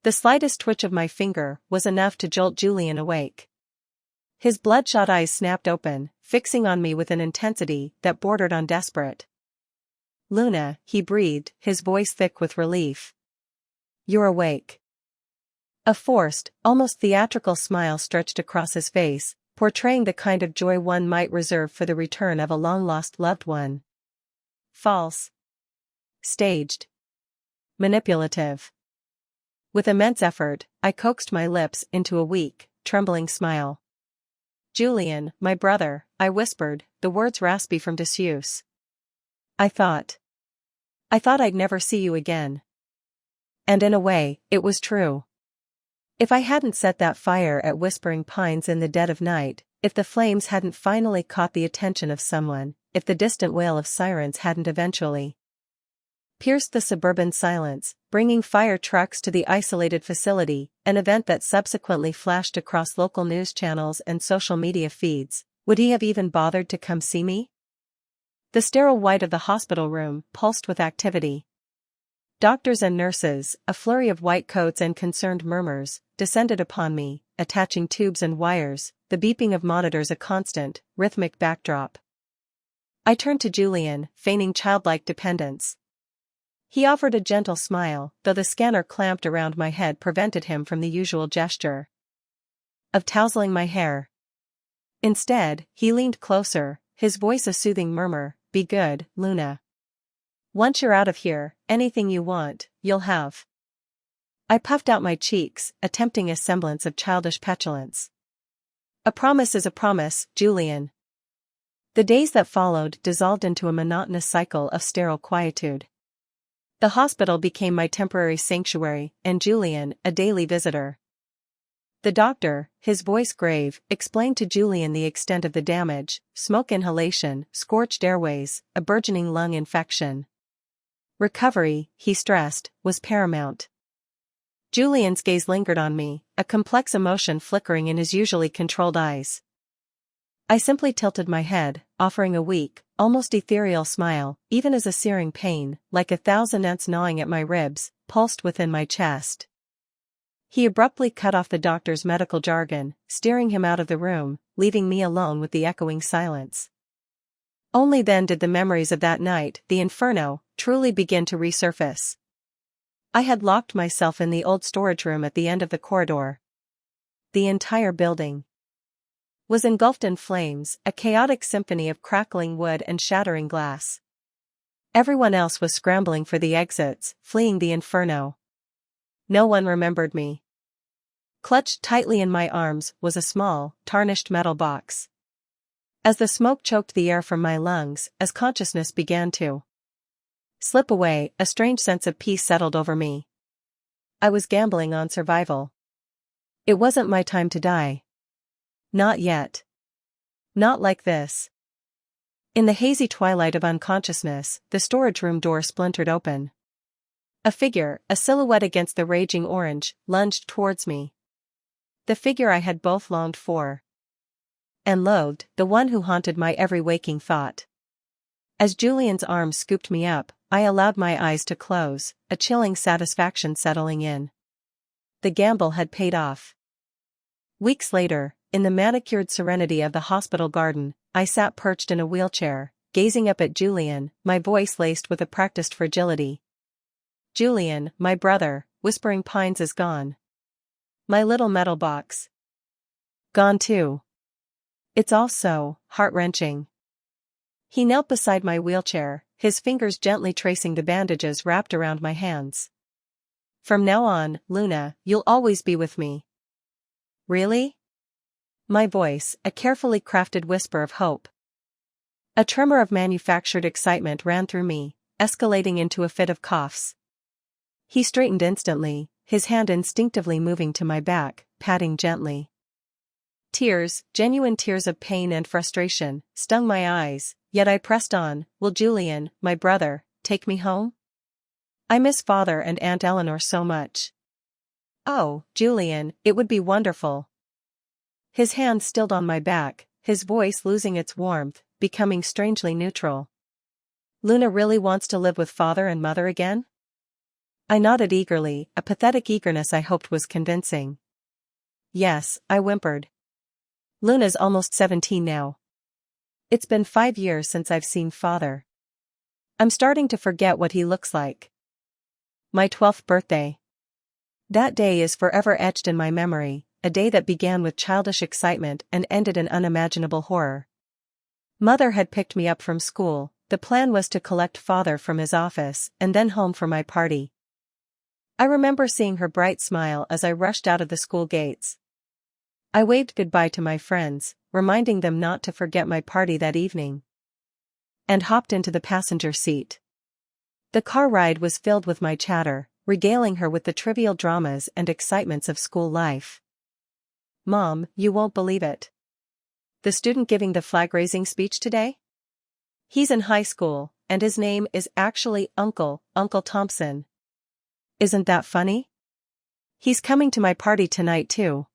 The slightest twitch of my finger was enough to jolt Julian awake. His bloodshot eyes snapped open, fixing on me with an intensity that bordered on desperate. "Luna," he breathed, his voice thick with relief. "You're awake." A forced, almost theatrical smile stretched across his face, portraying the kind of joy one might reserve for the return of a long-lost loved one. False. Staged. Manipulative. With immense effort, I coaxed my lips into a weak, trembling smile. "Julian, my brother," I whispered, the words raspy from disuse. I thought I'd never see you again." And in a way, it was true. If I hadn't set that fire at Whispering Pines in the dead of night, if the flames hadn't finally caught the attention of someone, if the distant wail of sirens hadn't eventually pierced the suburban silence, bringing fire trucks to the isolated facility, an event that subsequently flashed across local news channels and social media feeds, would he have even bothered to come see me? The sterile white of the hospital room pulsed with activity. Doctors and nurses, a flurry of white coats and concerned murmurs, descended upon me, attaching tubes and wires, the beeping of monitors a constant, rhythmic backdrop. I turned to Julian, feigning childlike dependence. He offered a gentle smile, though the scanner clamped around my head prevented him from the usual gesture of tousling my hair. Instead, he leaned closer, his voice a soothing murmur, "Be good, Luna. Once you're out of here, anything you want, you'll have." I puffed out my cheeks, attempting a semblance of childish petulance. "A promise is a promise, Julian." The days that followed dissolved into a monotonous cycle of sterile quietude. The hospital became my temporary sanctuary, and Julian, a daily visitor. The doctor, his voice grave, explained to Julian the extent of the damage: smoke inhalation, scorched airways, a burgeoning lung infection. Recovery, he stressed, was paramount. Julian's gaze lingered on me, a complex emotion flickering in his usually controlled eyes. I simply tilted my head, offering a weak, almost ethereal smile, even as a searing pain, like 1,000 ants gnawing at my ribs, pulsed within my chest. He abruptly cut off the doctor's medical jargon, steering him out of the room, leaving me alone with the echoing silence. Only then did the memories of that night, the inferno, truly begin to resurface. I had locked myself in the old storage room at the end of the corridor. The entire building was engulfed in flames, a chaotic symphony of crackling wood and shattering glass. Everyone else was scrambling for the exits, fleeing the inferno. No one remembered me. Clutched tightly in my arms was a small, tarnished metal box. As the smoke choked the air from my lungs, as consciousness began to slip away, a strange sense of peace settled over me. I was gambling on survival. It wasn't my time to die. Not yet. Not like this. In the hazy twilight of unconsciousness, the storage room door splintered open. A figure, a silhouette against the raging orange, lunged towards me. The figure I had both longed for and loathed, the one who haunted my every waking thought. As Julian's arms scooped me up, I allowed my eyes to close, a chilling satisfaction settling in. The gamble had paid off. Weeks later, in the manicured serenity of the hospital garden, I sat perched in a wheelchair, gazing up at Julian, my voice laced with a practiced fragility. "Julian, my brother, Whispering Pines is gone. My little metal box. Gone too. It's all so heart-wrenching." He knelt beside my wheelchair, his fingers gently tracing the bandages wrapped around my hands. "From now on, Luna, you'll always be with me." "Really?" My voice, a carefully crafted whisper of hope. A tremor of manufactured excitement ran through me, escalating into a fit of coughs. He straightened instantly, his hand instinctively moving to my back, patting gently. Tears, genuine tears of pain and frustration, stung my eyes, yet I pressed on. "Will Julian, my brother, take me home? I miss Father and Aunt Eleanor so much." "Oh, Julian, it would be wonderful." His hand stilled on my back, his voice losing its warmth, becoming strangely neutral. "Luna really wants to live with Father and Mother again?" I nodded eagerly, a pathetic eagerness I hoped was convincing. Yes, I whimpered. Luna's almost 17 now. It's been 5 years since I've seen father. I'm starting to forget what he looks like. My 12th birthday. That day is forever etched in my memory, a day that began with childish excitement and ended in unimaginable horror. Mother had picked me up from school. The plan was to collect father from his office and then home for my party. I remember seeing her bright smile as I rushed out of the school gates. I waved goodbye to my friends, reminding them not to forget my party that evening, and hopped into the passenger seat. The car ride was filled with my chatter, regaling her with the trivial dramas and excitements of school life. Mom, you won't believe it. The student giving the flag-raising speech today? He's in high school, and his name is actually Uncle Thompson. Isn't that funny? He's coming to my party tonight too.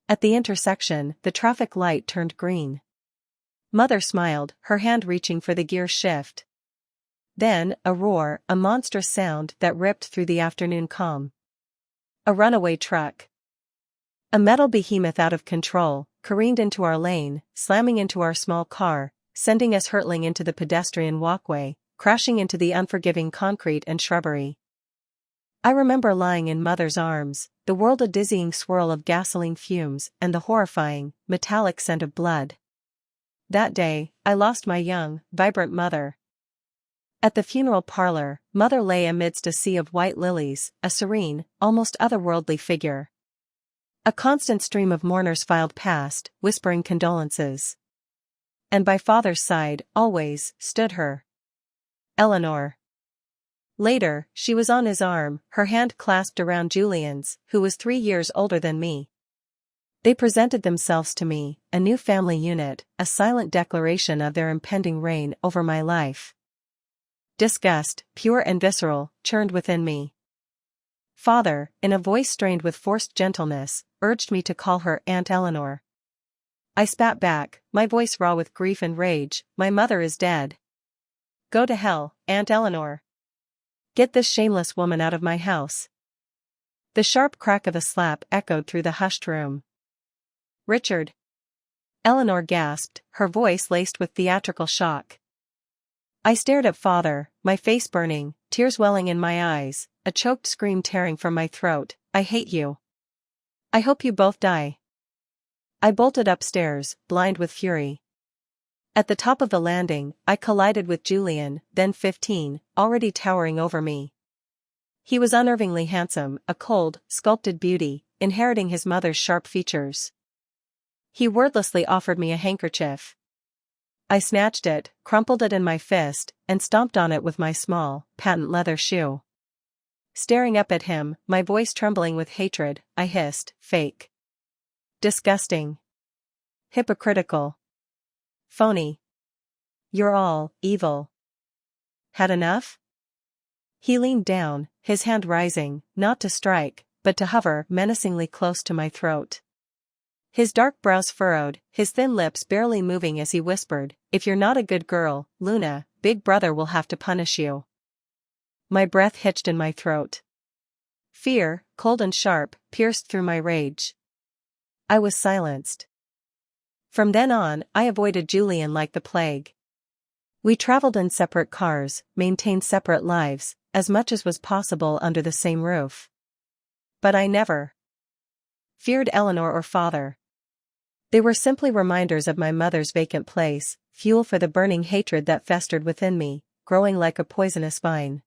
At the intersection, the traffic light turned green. Mother smiled, her hand reaching for the gear shift. Then, a roar, a monstrous sound that ripped through the afternoon calm. A runaway truck. A metal behemoth out of control, careened into our lane, slamming into our small car, sending us hurtling into the pedestrian walkway, crashing into the unforgiving concrete and shrubbery. I remember lying in Mother's arms, the world a dizzying swirl of gasoline fumes and the horrifying, metallic scent of blood. That day, I lost my young, vibrant mother. At the funeral parlor, Mother lay amidst a sea of white lilies, a serene, almost otherworldly figure. A constant stream of mourners filed past, whispering condolences. And by Father's side, always, stood her. Eleanor. Later, she was on his arm, her hand clasped around Julian's, who was 3 years older than me. They presented themselves to me, a new family unit, a silent declaration of their impending reign over my life. Disgust, pure and visceral, churned within me. Father, in a voice strained with forced gentleness, urged me to call her Aunt Eleanor. I spat back, my voice raw with grief and rage, my mother is dead. Go to hell, Aunt Eleanor. Get this shameless woman out of my house. The sharp crack of a slap echoed through the hushed room. Richard. Eleanor gasped, her voice laced with theatrical shock. I stared at Father, my face burning, tears welling in my eyes, a choked scream tearing from my throat. I hate you. I hope you both die. I bolted upstairs, blind with fury. At the top of the landing, I collided with Julian, then 15, already towering over me. He was unnervingly handsome, a cold, sculpted beauty, inheriting his mother's sharp features. He wordlessly offered me a handkerchief. I snatched it, crumpled it in my fist, and stomped on it with my small, patent leather shoe. Staring up at him, my voice trembling with hatred, I hissed, fake. Disgusting. Hypocritical. Phony. You're all evil. Had enough? He leaned down, his hand rising, not to strike, but to hover menacingly close to my throat. His dark brows furrowed, his thin lips barely moving as he whispered, "If you're not a good girl, Luna, Big Brother will have to punish you." My breath hitched in my throat. Fear, cold and sharp, pierced through my rage. I was silenced. From then on, I avoided Julian like the plague. We traveled in separate cars, maintained separate lives, as much as was possible under the same roof. But I never feared Eleanor or Father. They were simply reminders of my mother's vacant place, fuel for the burning hatred that festered within me, growing like a poisonous vine.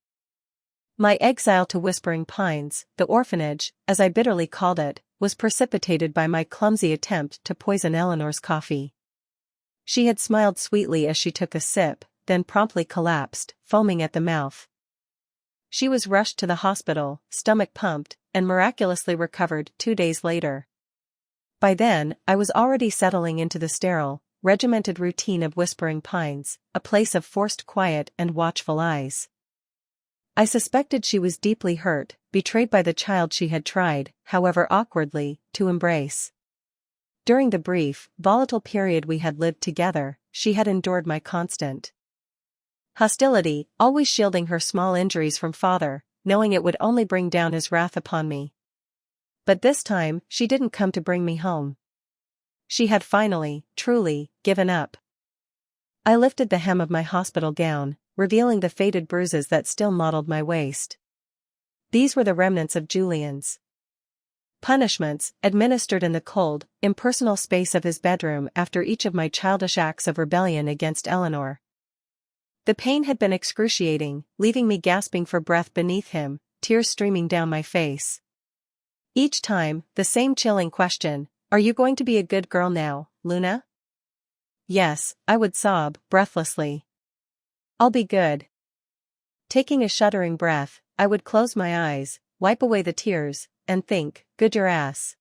My exile to Whispering Pines, the orphanage, as I bitterly called it, was precipitated by my clumsy attempt to poison Eleanor's coffee. She had smiled sweetly as she took a sip, then promptly collapsed, foaming at the mouth. She was rushed to the hospital, stomach pumped, and miraculously recovered 2 days later. By then, I was already settling into the sterile, regimented routine of Whispering Pines, a place of forced quiet and watchful eyes. I suspected she was deeply hurt, betrayed by the child she had tried, however awkwardly, to embrace. During the brief, volatile period we had lived together, she had endured my constant hostility, always shielding her small injuries from Father, knowing it would only bring down his wrath upon me. But this time, she didn't come to bring me home. She had finally, truly, given up. I lifted the hem of my hospital gown, revealing the faded bruises that still mottled my waist. These were the remnants of Julian's punishments, administered in the cold, impersonal space of his bedroom after each of my childish acts of rebellion against Eleanor. The pain had been excruciating, leaving me gasping for breath beneath him, tears streaming down my face. Each time, the same chilling question, "Are you going to be a good girl now, Luna?" "Yes," I would sob, breathlessly. "I'll be good." Taking a shuddering breath, I would close my eyes, wipe away the tears, and think, "Good your ass."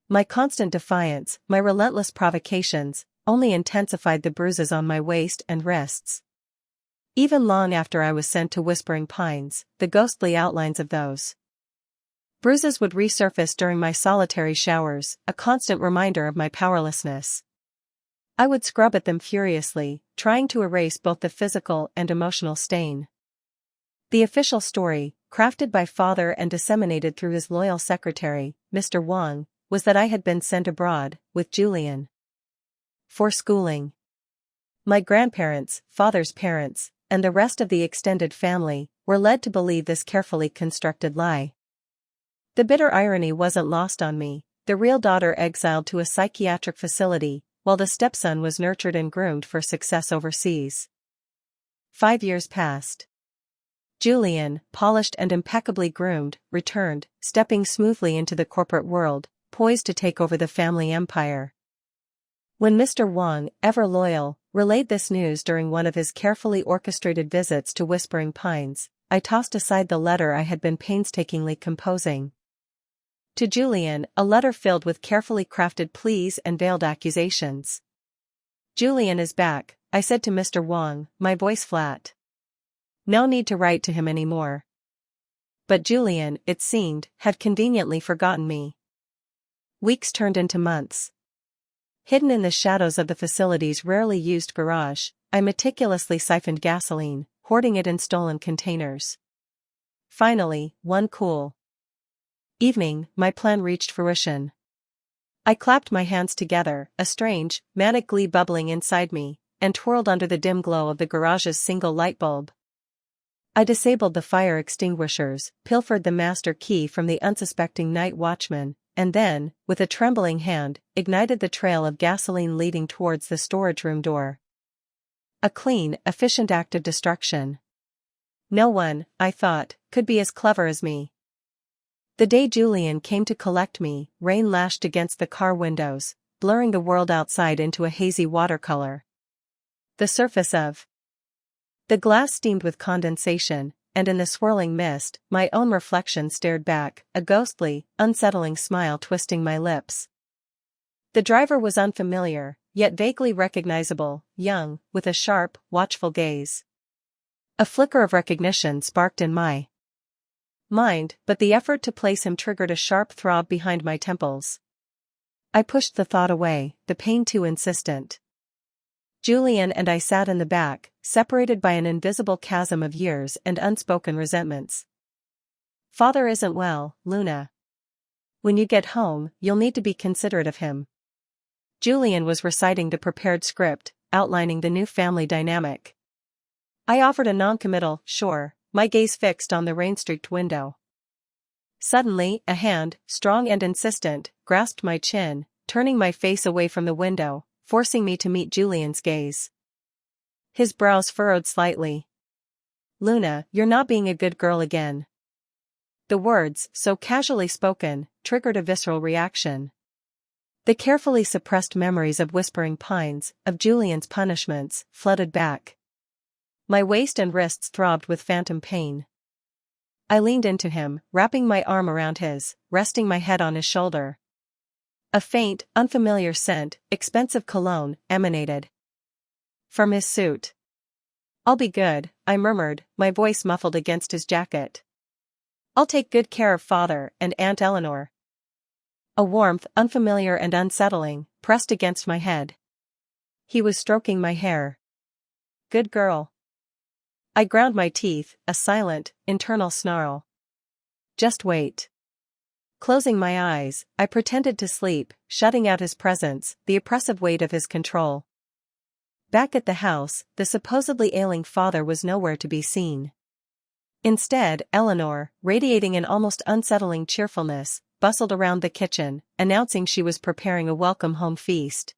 My constant defiance, my relentless provocations, only intensified the bruises on my waist and wrists. Even long after I was sent to Whispering Pines, the ghostly outlines of those bruises would resurface during my solitary showers, a constant reminder of my powerlessness. I would scrub at them furiously, trying to erase both the physical and emotional stain. The official story, crafted by father and disseminated through his loyal secretary, Mr. Wang, was that I had been sent abroad, with Julian, for schooling. My grandparents, father's parents, and the rest of the extended family, were led to believe this carefully constructed lie. The bitter irony wasn't lost on me, the real daughter exiled to a psychiatric facility, while the stepson was nurtured and groomed for success overseas. 5 years passed. Julian, polished and impeccably groomed, returned, stepping smoothly into the corporate world, poised to take over the family empire. When Mr. Wang, ever loyal, relayed this news during one of his carefully orchestrated visits to Whispering Pines, I tossed aside the letter I had been painstakingly composing. To Julian, a letter filled with carefully crafted pleas and veiled accusations. "Julian is back," I said to Mr. Wang, my voice flat. No need to write to him anymore. But Julian, it seemed, had conveniently forgotten me. Weeks turned into months. Hidden in the shadows of the facility's rarely used garage, I meticulously siphoned gasoline, hoarding it in stolen containers. Finally, one cool evening, my plan reached fruition. I clapped my hands together, a strange, manic glee bubbling inside me, and twirled under the dim glow of the garage's single light bulb. I disabled the fire extinguishers, pilfered the master key from the unsuspecting night watchman, and then, with a trembling hand, ignited the trail of gasoline leading towards the storage room door. A clean, efficient act of destruction. No one, I thought, could be as clever as me. The day Julian came to collect me, rain lashed against the car windows, blurring the world outside into a hazy watercolor. The surface of the glass steamed with condensation, and in the swirling mist, my own reflection stared back, a ghostly, unsettling smile twisting my lips. The driver was unfamiliar, yet vaguely recognizable, young, with a sharp, watchful gaze. A flicker of recognition sparked in my mind, but the effort to place him triggered a sharp throb behind my temples. I pushed the thought away, the pain too insistent. Julian and I sat in the back, separated by an invisible chasm of years and unspoken resentments. "Father isn't well, Luna. When you get home, you'll need to be considerate of him." Julian was reciting the prepared script, outlining the new family dynamic. I offered a noncommittal, "Sure," my gaze fixed on the rain-streaked window. Suddenly, a hand, strong and insistent, grasped my chin, turning my face away from the window, forcing me to meet Julian's gaze. His brows furrowed slightly. "Luna, you're not being a good girl again." The words, so casually spoken, triggered a visceral reaction. The carefully suppressed memories of Whispering Pines, of Julian's punishments, flooded back. My waist and wrists throbbed with phantom pain. I leaned into him, wrapping my arm around his, resting my head on his shoulder. A faint, unfamiliar scent, expensive cologne, emanated from his suit. "I'll be good," I murmured, my voice muffled against his jacket. "I'll take good care of Father and Aunt Eleanor." A warmth, unfamiliar and unsettling, pressed against my head. He was stroking my hair. "Good girl." I ground my teeth, a silent, internal snarl. Just wait. Closing my eyes, I pretended to sleep, shutting out his presence, the oppressive weight of his control. Back at the house, the supposedly ailing father was nowhere to be seen. Instead, Eleanor, radiating an almost unsettling cheerfulness, bustled around the kitchen, announcing she was preparing a welcome home feast.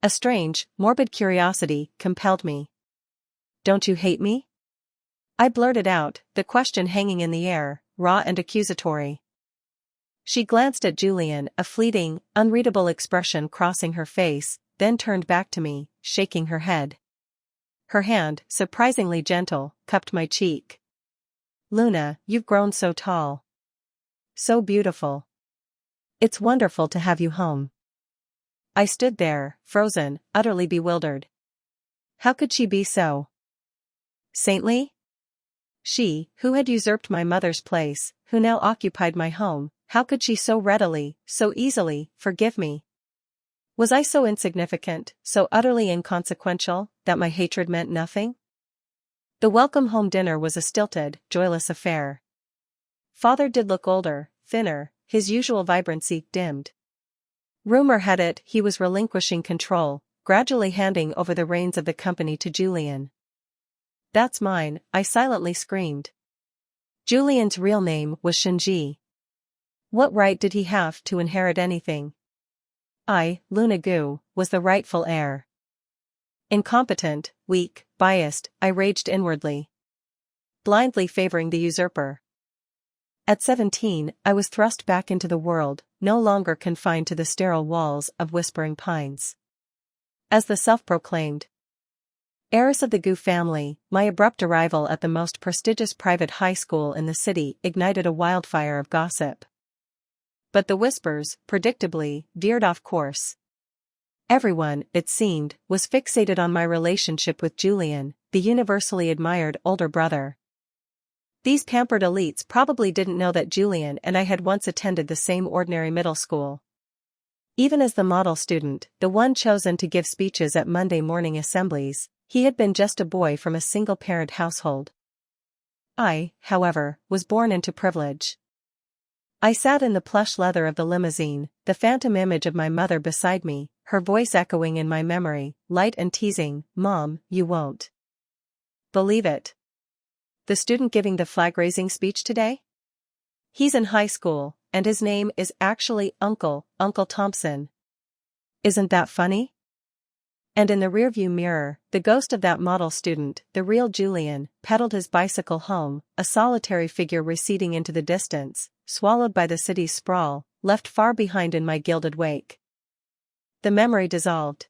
A strange, morbid curiosity compelled me. "Don't you hate me?" I blurted out, the question hanging in the air, raw and accusatory. She glanced at Julian, a fleeting, unreadable expression crossing her face, then turned back to me, shaking her head. Her hand, surprisingly gentle, cupped my cheek. "Luna, you've grown so tall. So beautiful. It's wonderful to have you home." I stood there, frozen, utterly bewildered. How could she be so saintly? She, who had usurped my mother's place, who now occupied my home, how could she so readily, so easily, forgive me? Was I so insignificant, so utterly inconsequential, that my hatred meant nothing? The welcome home dinner was a stilted, joyless affair. Father did look older, thinner, his usual vibrancy dimmed. Rumor had it he was relinquishing control, gradually handing over the reins of the company to Julian. "That's mine," I silently screamed. Julian's real name was Shinji. What right did he have to inherit anything? I, Luna Gu, was the rightful heir. Incompetent, weak, biased, I raged inwardly, blindly favoring the usurper. At 17, I was thrust back into the world, no longer confined to the sterile walls of Whispering Pines. As the self-proclaimed heiress of the Gu family, my abrupt arrival at the most prestigious private high school in the city ignited a wildfire of gossip. But the whispers, predictably, veered off course. Everyone, it seemed, was fixated on my relationship with Julian, the universally admired older brother. These pampered elites probably didn't know that Julian and I had once attended the same ordinary middle school. Even as the model student, the one chosen to give speeches at Monday morning assemblies, he had been just a boy from a single-parent household. I, however, was born into privilege. I sat in the plush leather of the limousine, the phantom image of my mother beside me, her voice echoing in my memory, light and teasing, "Mom, you won't believe it. The student giving the flag-raising speech today? He's in high school, and his name is actually Uncle Thompson. Isn't that funny?" And in the rearview mirror, the ghost of that model student, the real Julian, pedaled his bicycle home, a solitary figure receding into the distance, swallowed by the city's sprawl, left far behind in my gilded wake. The memory dissolved.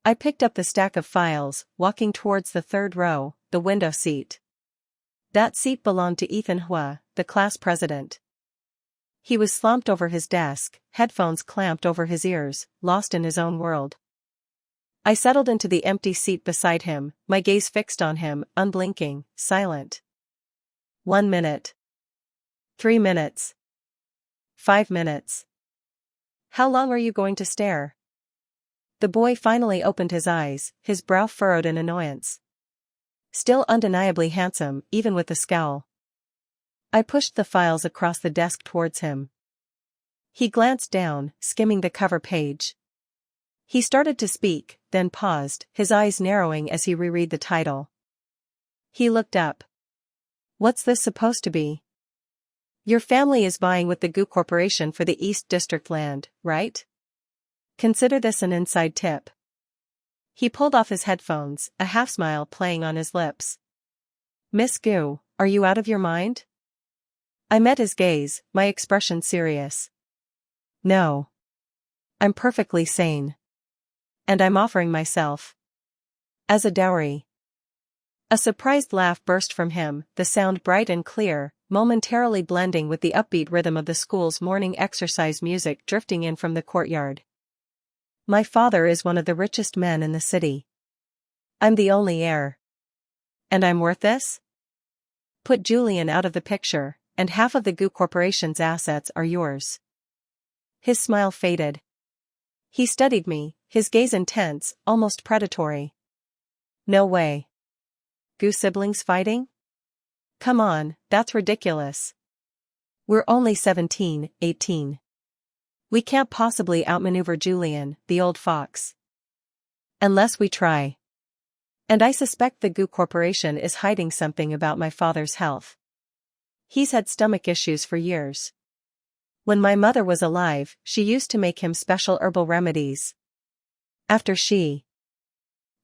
I picked up the stack of files, walking towards the third row, the window seat. That seat belonged to Ethan Hua, the class president. He was slumped over his desk, headphones clamped over his ears, lost in his own world. I settled into the empty seat beside him, my gaze fixed on him, unblinking, silent. 1 minute. 3 minutes. 5 minutes. How long are you going to stare? The boy finally opened his eyes, his brow furrowed in annoyance. Still undeniably handsome, even with the scowl. I pushed the files across the desk towards him. He glanced down, skimming the cover page. He started to speak, then paused, his eyes narrowing as he reread the title. He looked up. "What's this supposed to be? Your family is vying with the Gu Corporation for the East District land, right? Consider this an inside tip." He pulled off his headphones, a half-smile playing on his lips. "Miss Gu, are you out of your mind?" I met his gaze, my expression serious. "No. I'm perfectly sane. And I'm offering myself as a dowry." A surprised laugh burst from him, the sound bright and clear, momentarily blending with the upbeat rhythm of the school's morning exercise music drifting in from the courtyard. "My father is one of the richest men in the city. I'm the only heir. And I'm worth this? Put Julian out of the picture, and half of the Gu Corporation's assets are yours." His smile faded. He studied me, his gaze intense, almost predatory. "No way. Goo siblings fighting? Come on, that's ridiculous. We're only 17, 18. We can't possibly outmaneuver Julian, the old fox. Unless we try. And I suspect the Goo Corporation is hiding something about my father's health. He's had stomach issues for years. When my mother was alive, she used to make him special herbal remedies. After she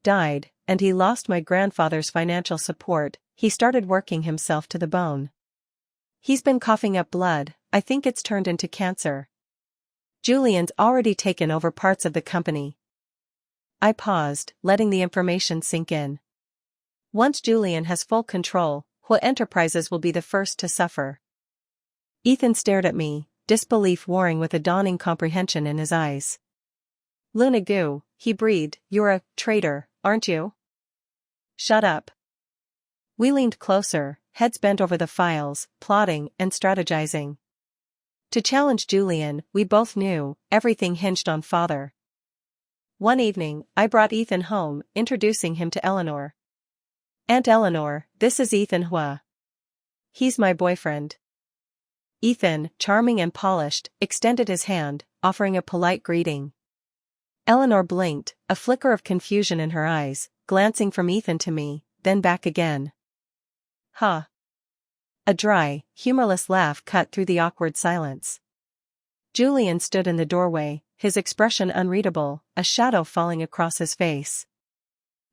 died, and he lost my grandfather's financial support, he started working himself to the bone. He's been coughing up blood. I think it's turned into cancer. Julian's already taken over parts of the company. I paused, letting the information sink in. Once Julian has full control, Hua Enterprises will be the first to suffer. Ethan stared at me, disbelief warring with a dawning comprehension in his eyes. Luna Goo, he breathed, you're a traitor, aren't you? Shut up. We leaned closer, heads bent over the files, plotting and strategizing. To challenge Julian, we both knew, everything hinged on father. One evening, I brought Ethan home, introducing him to Eleanor. Aunt Eleanor, this is Ethan Hua. He's my boyfriend. Ethan, charming and polished, extended his hand, offering a polite greeting. Eleanor blinked, a flicker of confusion in her eyes, glancing from Ethan to me, then back again. Huh. A dry, humorless laugh cut through the awkward silence. Julian stood in the doorway, his expression unreadable, a shadow falling across his face.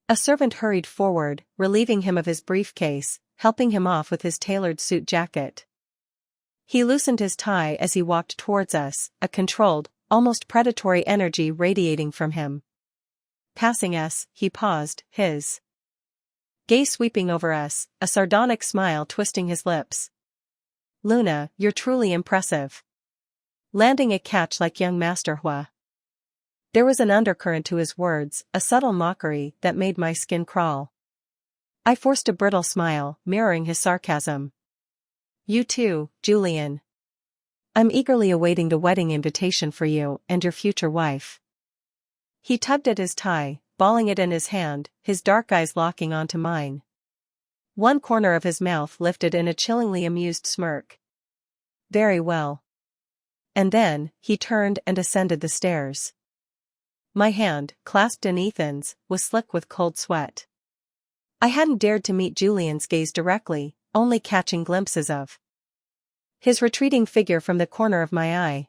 A servant hurried forward, relieving him of his briefcase, helping him off with his tailored suit jacket. He loosened his tie as he walked towards us, a controlled, almost predatory energy radiating from him. Passing us, he paused, his gaze sweeping over us, a sardonic smile twisting his lips. Luna, you're truly impressive. Landing a catch like young Master Hua. There was an undercurrent to his words, a subtle mockery that made my skin crawl. I forced a brittle smile, mirroring his sarcasm. You too, Julian. I'm eagerly awaiting the wedding invitation for you and your future wife. He tugged at his tie, balling it in his hand, his dark eyes locking onto mine. One corner of his mouth lifted in a chillingly amused smirk. Very well. And then, he turned and ascended the stairs. My hand, clasped in Ethan's, was slick with cold sweat. I hadn't dared to meet Julian's gaze directly, only catching glimpses of his retreating figure from the corner of my eye.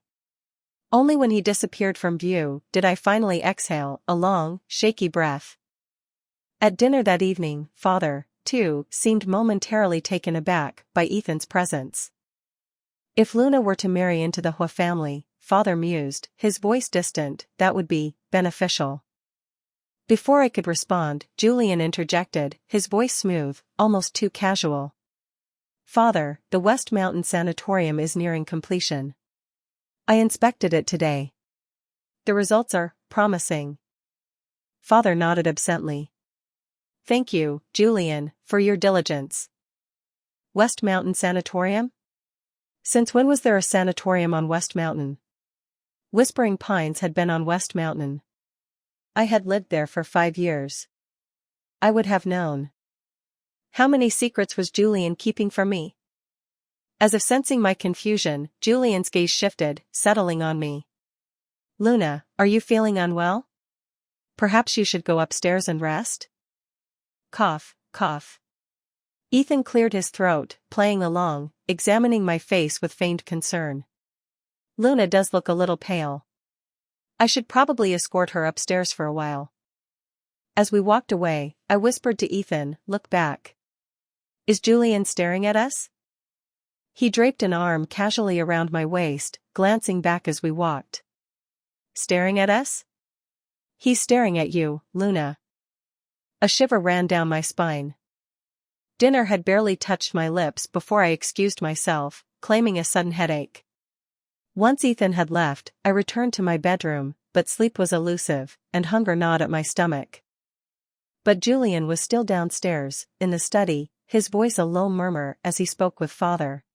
Only when he disappeared from view did I finally exhale a long, shaky breath. At dinner that evening, father, too, seemed momentarily taken aback by Ethan's presence. If Luna were to marry into the Hua family, father mused, his voice distant, that would be beneficial. Before I could respond, Julian interjected, his voice smooth, almost too casual. Father, the West Mountain Sanatorium is nearing completion. I inspected it today. The results are promising. Father nodded absently. Thank you, Julian, for your diligence. West Mountain Sanatorium? Since when was there a sanatorium on West Mountain? Whispering Pines had been on West Mountain. I had lived there for 5 years. I would have known. How many secrets was Julian keeping from me? As if sensing my confusion, Julian's gaze shifted, settling on me. Luna, are you feeling unwell? Perhaps you should go upstairs and rest? Cough, cough. Ethan cleared his throat, playing along, examining my face with feigned concern. Luna does look a little pale. I should probably escort her upstairs for a while. As we walked away, I whispered to Ethan, look back. Is Julian staring at us? He draped an arm casually around my waist, glancing back as we walked. Staring at us? He's staring at you, Luna. A shiver ran down my spine. Dinner had barely touched my lips before I excused myself, claiming a sudden headache. Once Ethan had left, I returned to my bedroom, but sleep was elusive, and hunger gnawed at my stomach. But Julian was still downstairs, in the study, his voice a low murmur as he spoke with father.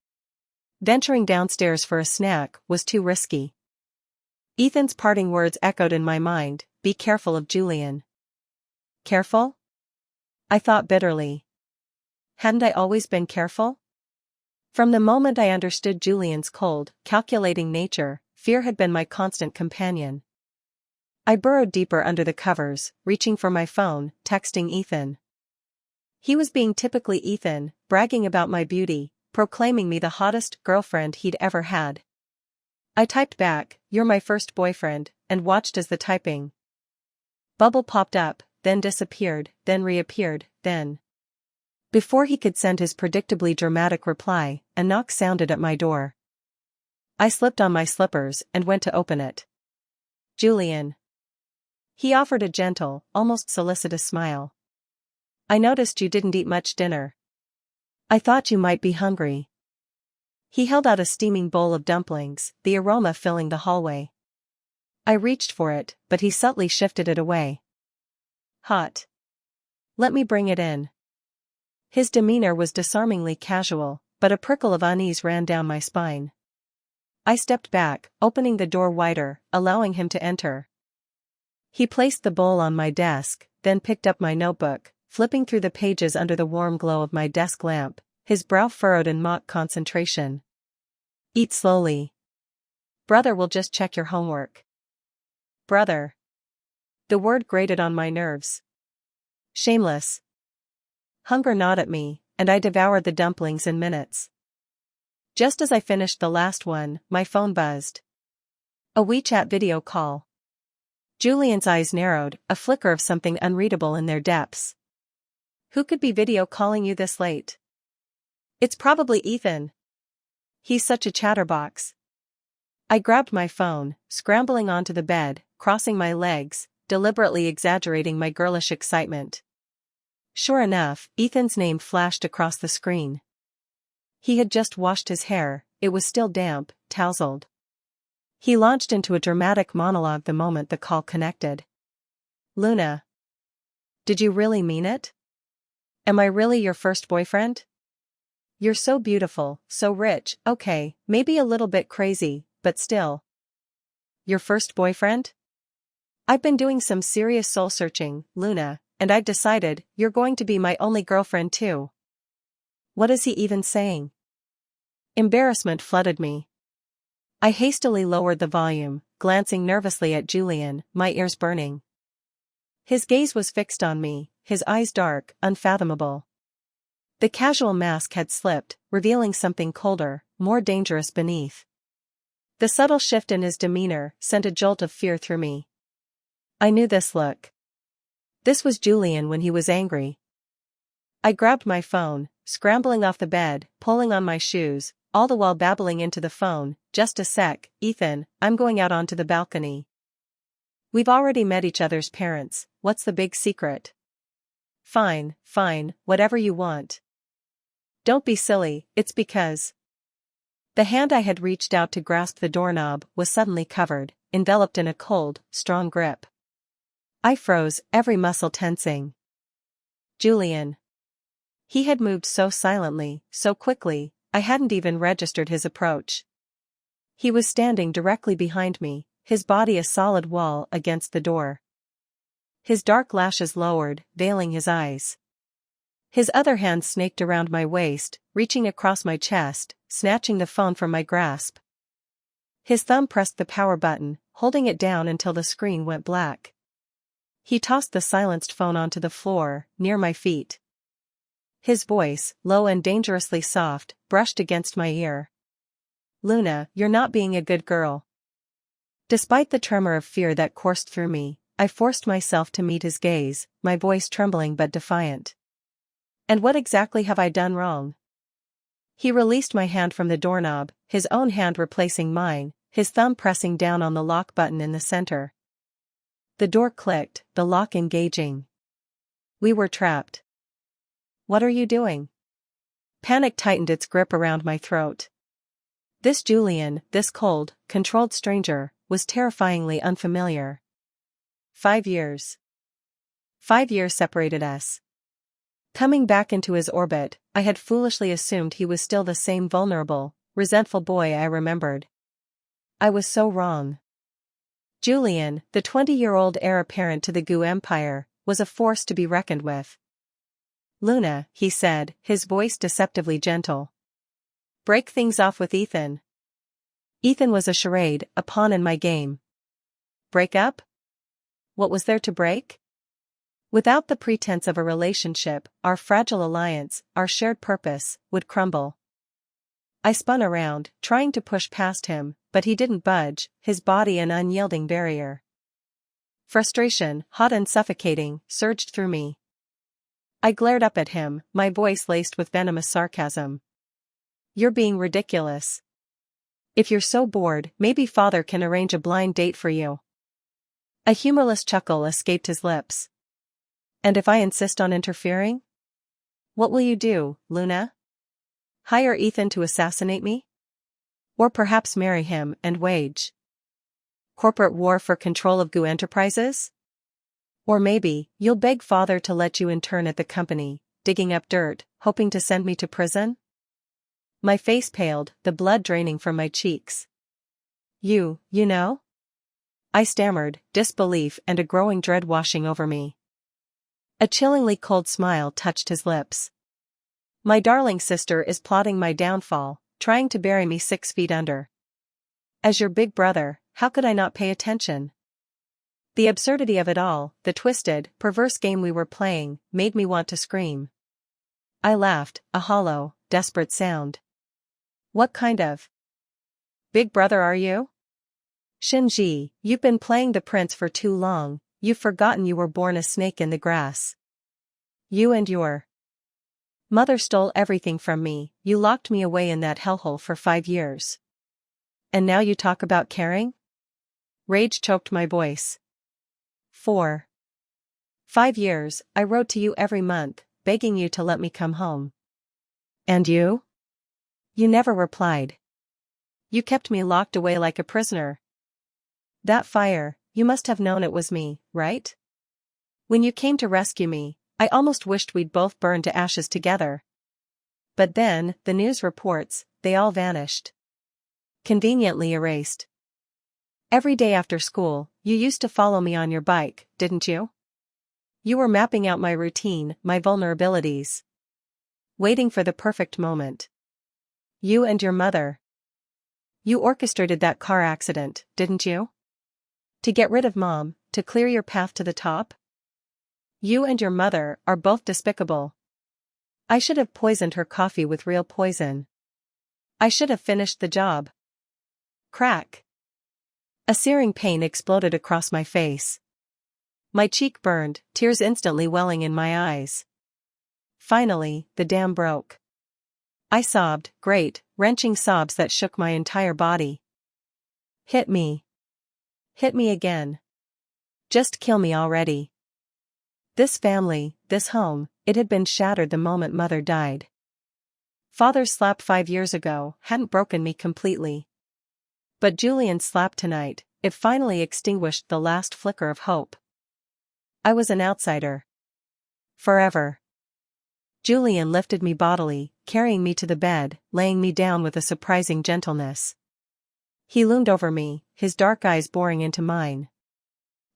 Venturing downstairs for a snack was too risky. Ethan's parting words echoed in my mind, be careful of Julian. Careful? I thought bitterly. Hadn't I always been careful? From the moment I understood Julian's cold, calculating nature, fear had been my constant companion. I burrowed deeper under the covers, reaching for my phone, texting Ethan. He was being typically Ethan, bragging about my beauty, proclaiming me the hottest girlfriend he'd ever had. I typed back, "You're my first boyfriend," and watched as the typing bubble popped up, then disappeared, then reappeared, then. Before he could send his predictably dramatic reply, a knock sounded at my door. I slipped on my slippers and went to open it. Julian. He offered a gentle, almost solicitous smile. "I noticed you didn't eat much dinner. I thought you might be hungry." He held out a steaming bowl of dumplings, the aroma filling the hallway. I reached for it, but he subtly shifted it away. "Hot. Let me bring it in." His demeanor was disarmingly casual, but a prickle of unease ran down my spine. I stepped back, opening the door wider, allowing him to enter. He placed the bowl on my desk, then picked up my notebook, flipping through the pages under the warm glow of my desk lamp, his brow furrowed in mock concentration. "Eat slowly. Brother will just check your homework." Brother. The word grated on my nerves. Shameless. Hunger gnawed at me, and I devoured the dumplings in minutes. Just as I finished the last one, my phone buzzed. A WeChat video call. Julian's eyes narrowed, a flicker of something unreadable in their depths. "Who could be video calling you this late?" "It's probably Ethan. He's such a chatterbox." I grabbed my phone, scrambling onto the bed, crossing my legs, deliberately exaggerating my girlish excitement. Sure enough, Ethan's name flashed across the screen. He had just washed his hair, it was still damp, tousled. He launched into a dramatic monologue the moment the call connected. "Luna. Did you really mean it? Am I really your first boyfriend? You're so beautiful, so rich, okay, maybe a little bit crazy, but still. Your first boyfriend? I've been doing some serious soul searching, Luna, and I've decided you're going to be my only girlfriend too." What is he even saying? Embarrassment flooded me. I hastily lowered the volume, glancing nervously at Julian, my ears burning. His gaze was fixed on me, his eyes dark, unfathomable. The casual mask had slipped, revealing something colder, more dangerous beneath. The subtle shift in his demeanor sent a jolt of fear through me. I knew this look. This was Julian when he was angry. I grabbed my phone, scrambling off the bed, pulling on my shoes, all the while babbling into the phone, "Just a sec, Ethan, I'm going out onto the balcony. We've already met each other's parents, what's the big secret?" Fine, whatever you want." "Don't be silly, it's because..." The hand I had reached out to grasp the doorknob was suddenly covered, enveloped in a cold, strong grip. I froze, every muscle tensing. Julian. He had moved so silently, so quickly, I hadn't even registered his approach. He was standing directly behind me, his body a solid wall against the door. His dark lashes lowered, veiling his eyes. His other hand snaked around my waist, reaching across my chest, snatching the phone from my grasp. His thumb pressed the power button, holding it down until the screen went black. He tossed the silenced phone onto the floor, near my feet. His voice, low and dangerously soft, brushed against my ear. "Luna, you're not being a good girl." Despite the tremor of fear that coursed through me, I forced myself to meet his gaze, my voice trembling but defiant. "And what exactly have I done wrong?" He released my hand from the doorknob, his own hand replacing mine, his thumb pressing down on the lock button in the center. The door clicked, the lock engaging. We were trapped. "What are you doing?" Panic tightened its grip around my throat. This Julian, this cold, controlled stranger, was terrifyingly unfamiliar. 5 years. 5 years separated us. Coming back into his orbit, I had foolishly assumed he was still the same vulnerable, resentful boy I remembered. I was so wrong. Julian, the 20-year-old heir apparent to the Gu Empire, was a force to be reckoned with. Luna, he said, his voice deceptively gentle. Break things off with Ethan. Ethan was a charade, a pawn in my game. Break up? What was there to break? Without the pretense of a relationship, our fragile alliance, our shared purpose, would crumble. I spun around, trying to push past him, but he didn't budge, his body an unyielding barrier. Frustration, hot and suffocating, surged through me. I glared up at him, my voice laced with venomous sarcasm. You're being ridiculous. If you're so bored, maybe Father can arrange a blind date for you. A humorless chuckle escaped his lips. And if I insist on interfering? What will you do, Luna? Hire Ethan to assassinate me? Or perhaps marry him and wage corporate war for control of Goo Enterprises? Or maybe, you'll beg Father to let you intern at the company, digging up dirt, hoping to send me to prison? My face paled, the blood draining from my cheeks. You know? I stammered, disbelief and a growing dread washing over me. A chillingly cold smile touched his lips. My darling sister is plotting my downfall, trying to bury me 6 feet under. As your big brother, how could I not pay attention? The absurdity of it all, the twisted, perverse game we were playing, made me want to scream. I laughed, a hollow, desperate sound. What kind of big brother are you? Shinji, you've been playing the prince for too long, you've forgotten you were born a snake in the grass. You and your mother stole everything from me, you locked me away in that hellhole for 5 years. And now you talk about caring? Rage choked my voice. 4. 5 years, I wrote to you every month, begging you to let me come home. And you? You never replied. You kept me locked away like a prisoner. That fire, you must have known it was me, right? When you came to rescue me, I almost wished we'd both burn to ashes together. But then, the news reports, they all vanished. Conveniently erased. Every day after school, you used to follow me on your bike, didn't you? You were mapping out my routine, my vulnerabilities. Waiting for the perfect moment. You and your mother. You orchestrated that car accident, didn't you? To get rid of Mom, to clear your path to the top? You and your mother are both despicable. I should have poisoned her coffee with real poison. I should have finished the job. Crack. A searing pain exploded across my face. My cheek burned, tears instantly welling in my eyes. Finally, the dam broke. I sobbed, great, wrenching sobs that shook my entire body. Hit me. Hit me again. Just kill me already. This family, this home, it had been shattered the moment Mother died. Father's slap 5 years ago hadn't broken me completely. But Julian's slap tonight, it finally extinguished the last flicker of hope. I was an outsider. Forever. Julian lifted me bodily, carrying me to the bed, laying me down with a surprising gentleness. He loomed over me, his dark eyes boring into mine.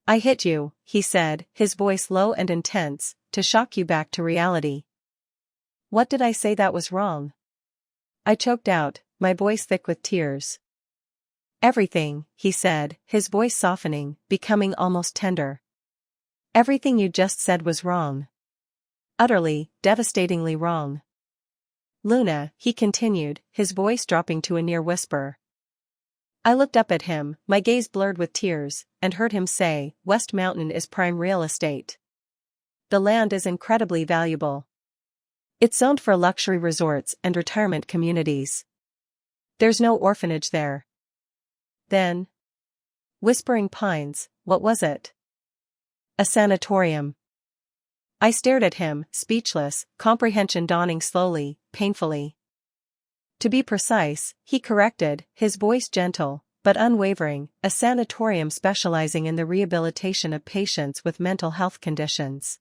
I hit you, he said, his voice low and intense, to shock you back to reality. What did I say that was wrong? I choked out, my voice thick with tears. Everything, he said, his voice softening, becoming almost tender. Everything you just said was wrong. Utterly, devastatingly wrong. Luna, he continued, his voice dropping to a near whisper. I looked up at him, my gaze blurred with tears, and heard him say, West Mountain is prime real estate. The land is incredibly valuable. It's zoned for luxury resorts and retirement communities. There's no orphanage there. Then? Whispering Pines, what was it? A sanatorium. I stared at him, speechless, comprehension dawning slowly, painfully. To be precise, he corrected, his voice gentle, but unwavering, a sanatorium specializing in the rehabilitation of patients with mental health conditions.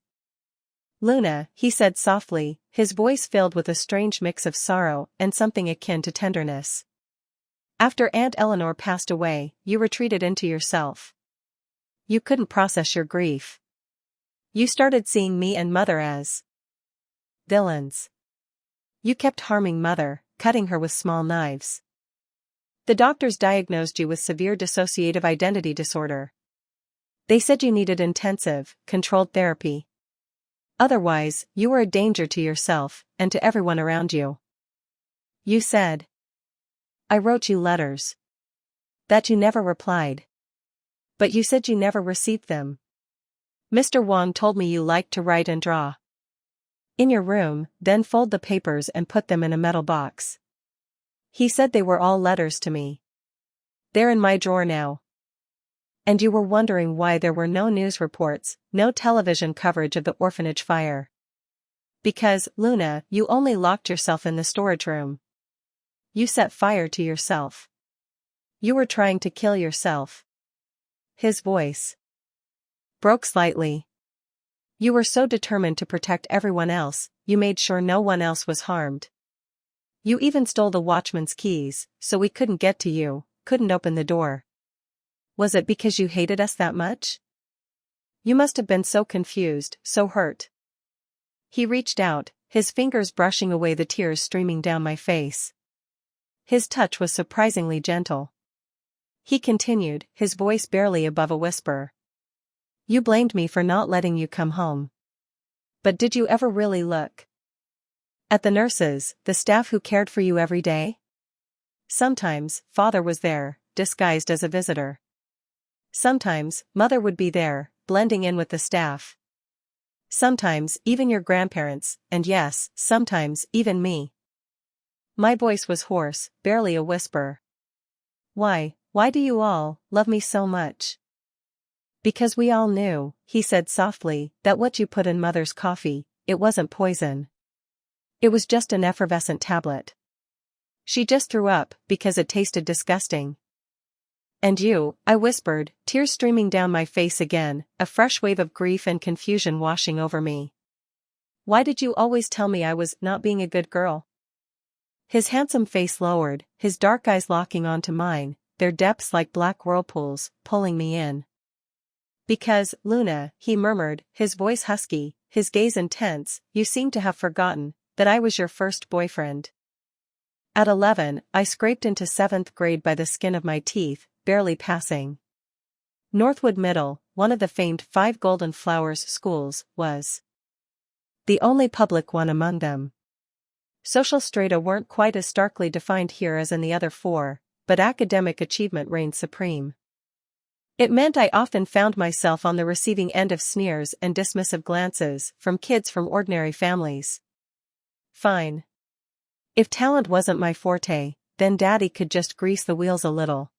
Luna, he said softly, his voice filled with a strange mix of sorrow and something akin to tenderness. After Aunt Eleanor passed away, you retreated into yourself. You couldn't process your grief. You started seeing me and Mother as Villains. You kept harming Mother, cutting her with small knives. The doctors diagnosed you with severe dissociative identity disorder. They said you needed intensive, controlled therapy. Otherwise, you were a danger to yourself, and to everyone around you. You said. I wrote you letters. That you never replied. But you said you never received them. Mr. Wong told me you liked to write and draw. In your room, then fold the papers and put them in a metal box. He said they were all letters to me. They're in my drawer now. And you were wondering why there were no news reports, no television coverage of the orphanage fire. Because, Luna, you only locked yourself in the storage room. You set fire to yourself. You were trying to kill yourself. His voice broke slightly. You were so determined to protect everyone else, you made sure no one else was harmed. You even stole the watchman's keys, so we couldn't get to you, couldn't open the door. Was it because you hated us that much? You must have been so confused, so hurt. He reached out, his fingers brushing away the tears streaming down my face. His touch was surprisingly gentle. He continued, his voice barely above a whisper. You blamed me for not letting you come home. But did you ever really look at the nurses, the staff who cared for you every day? Sometimes, Father was there, disguised as a visitor. Sometimes, Mother would be there, blending in with the staff. Sometimes, even your grandparents, and yes, sometimes, even me. My voice was hoarse, barely a whisper. Why do you all love me so much? Because we all knew, he said softly, that what you put in Mother's coffee, it wasn't poison. It was just an effervescent tablet. She just threw up, because it tasted disgusting. And you, I whispered, tears streaming down my face again, a fresh wave of grief and confusion washing over me. Why did you always tell me I was not being a good girl? His handsome face lowered, his dark eyes locking onto mine, their depths like black whirlpools, pulling me in. Because, Luna, he murmured, his voice husky, his gaze intense, you seem to have forgotten that I was your first boyfriend. At 11, I scraped into 7th grade by the skin of my teeth, barely passing. Northwood Middle, one of the famed 5 Golden Flowers schools, was the only public one among them. Social strata weren't quite as starkly defined here as in the other 4, but academic achievement reigned supreme. It meant I often found myself on the receiving end of sneers and dismissive glances from kids from ordinary families. Fine. If talent wasn't my forte, then Daddy could just grease the wheels a little.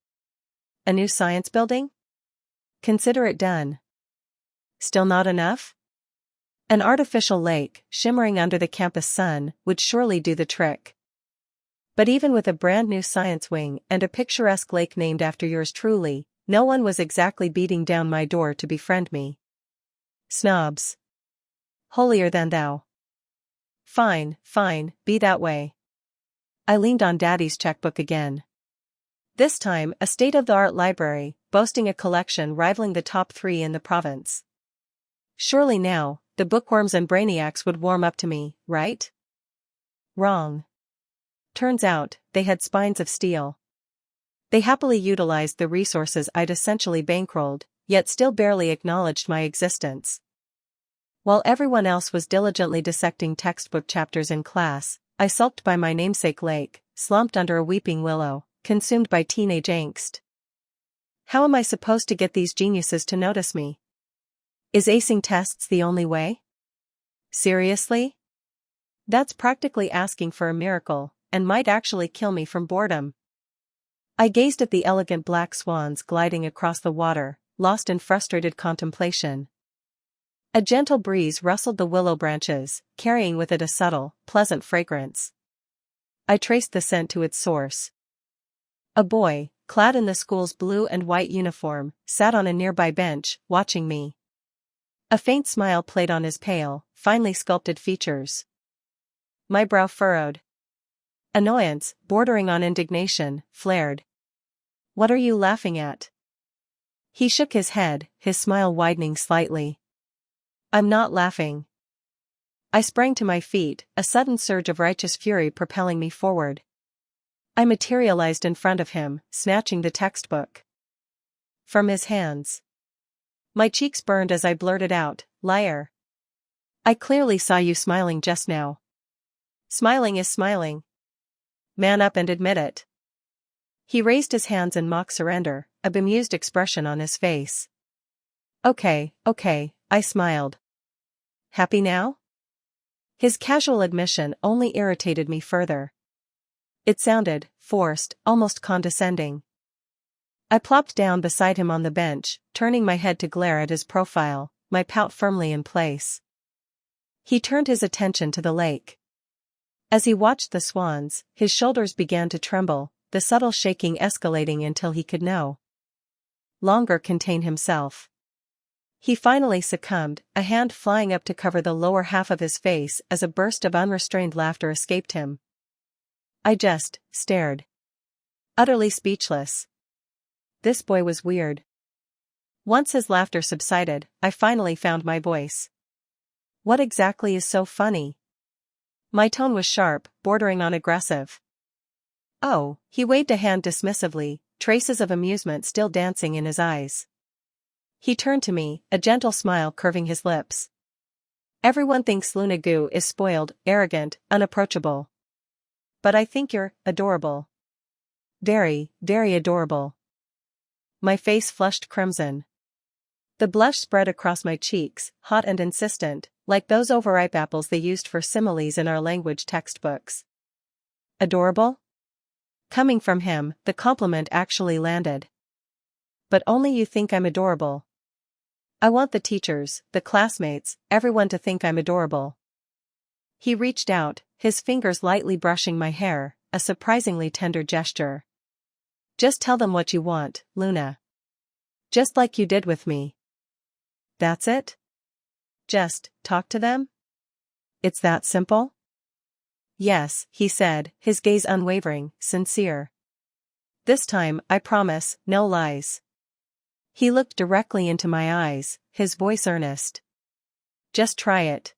A new science building? Consider it done. Still not enough? An artificial lake, shimmering under the campus sun, would surely do the trick. But even with a brand new science wing and a picturesque lake named after yours truly, no one was exactly beating down my door to befriend me. Snobs. Holier than thou. Fine, be that way. I leaned on Daddy's checkbook again. This time, a state-of-the-art library, boasting a collection rivaling the top 3 in the province. Surely now, the bookworms and brainiacs would warm up to me, right? Wrong. Turns out, they had spines of steel. They happily utilized the resources I'd essentially bankrolled, yet still barely acknowledged my existence. While everyone else was diligently dissecting textbook chapters in class, I sulked by my namesake lake, slumped under a weeping willow, consumed by teenage angst. How am I supposed to get these geniuses to notice me? Is acing tests the only way? Seriously? That's practically asking for a miracle, and might actually kill me from boredom. I gazed at the elegant black swans gliding across the water, lost in frustrated contemplation. A gentle breeze rustled the willow branches, carrying with it a subtle, pleasant fragrance. I traced the scent to its source. A boy, clad in the school's blue and white uniform, sat on a nearby bench, watching me. A faint smile played on his pale, finely sculpted features. My brow furrowed. Annoyance, bordering on indignation, flared. What are you laughing at? He shook his head, his smile widening slightly. I'm not laughing. I sprang to my feet, a sudden surge of righteous fury propelling me forward. I materialized in front of him, snatching the textbook from his hands. My cheeks burned as I blurted out, "Liar. I clearly saw you smiling just now." "Smiling is smiling. Man up and admit it." He raised his hands in mock surrender, a bemused expression on his face. Okay, I smiled. "Happy now?" His casual admission only irritated me further. It sounded forced, almost condescending. I plopped down beside him on the bench, turning my head to glare at his profile, my pout firmly in place. He turned his attention to the lake. As he watched the swans, his shoulders began to tremble, the subtle shaking escalating until he could no longer contain himself. He finally succumbed, a hand flying up to cover the lower half of his face as a burst of unrestrained laughter escaped him. I just stared, utterly speechless. This boy was weird. Once his laughter subsided, I finally found my voice. "What exactly is so funny?" My tone was sharp, bordering on aggressive. "Oh," he waved a hand dismissively, traces of amusement still dancing in his eyes. He turned to me, a gentle smile curving his lips. "Everyone thinks Luna Gu is spoiled, arrogant, unapproachable. But I think you're adorable. Very, very adorable." My face flushed crimson. The blush spread across my cheeks, hot and insistent, like those overripe apples they used for similes in our language textbooks. Adorable? Coming from him, the compliment actually landed. But only you think I'm adorable. I want the teachers, the classmates, everyone to think I'm adorable. He reached out, his fingers lightly brushing my hair, a surprisingly tender gesture. "Just tell them what you want, Luna. Just like you did with me. That's it? Just talk to them? It's that simple?" "Yes," he said, his gaze unwavering, sincere. "This time, I promise, no lies." He looked directly into my eyes, his voice earnest. "Just try it."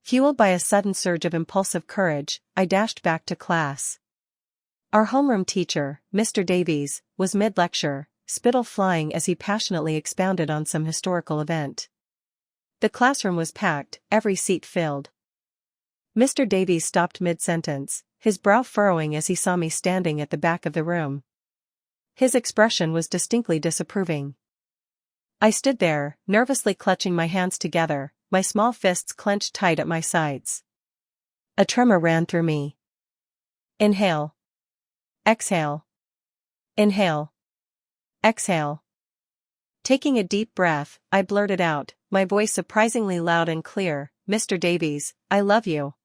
Fueled by a sudden surge of impulsive courage, I dashed back to class. Our homeroom teacher, Mr. Davies, was mid-lecture, spittle flying as he passionately expounded on some historical event. The classroom was packed, every seat filled. Mr. Davies stopped mid-sentence, his brow furrowing as he saw me standing at the back of the room. His expression was distinctly disapproving. I stood there, nervously clutching my hands together, my small fists clenched tight at my sides. A tremor ran through me. Inhale. Exhale. Inhale. Exhale. Taking a deep breath, I blurted out, my voice surprisingly loud and clear, "Mr. Davies, I love you."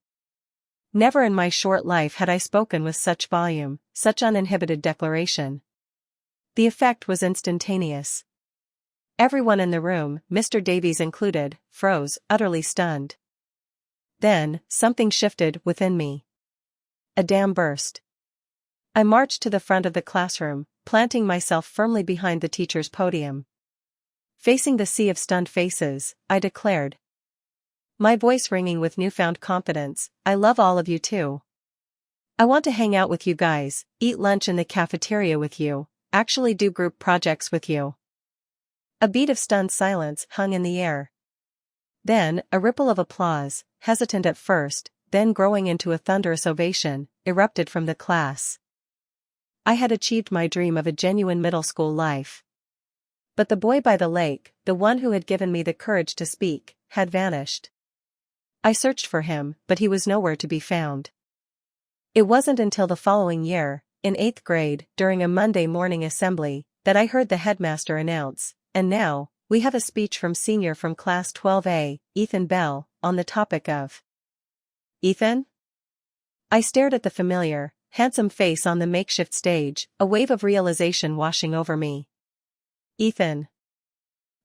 Never in my short life had I spoken with such volume, such uninhibited declaration. The effect was instantaneous. Everyone in the room, Mr. Davies included, froze, utterly stunned. Then, something shifted within me. A dam burst. I marched to the front of the classroom, planting myself firmly behind the teacher's podium. Facing the sea of stunned faces, I declared, my voice ringing with newfound confidence, "I love all of you too. I want to hang out with you guys, eat lunch in the cafeteria with you, actually do group projects with you." A beat of stunned silence hung in the air. Then, a ripple of applause, hesitant at first, then growing into a thunderous ovation, erupted from the class. I had achieved my dream of a genuine middle school life. But the boy by the lake, the one who had given me the courage to speak, had vanished. I searched for him, but he was nowhere to be found. It wasn't until the following year, in 8th grade, during a Monday morning assembly, that I heard the headmaster announce, "And now, we have a speech from senior from class 12A, Ethan Bell, on the topic of..." Ethan? I stared at the familiar, handsome face on the makeshift stage, a wave of realization washing over me. Ethan.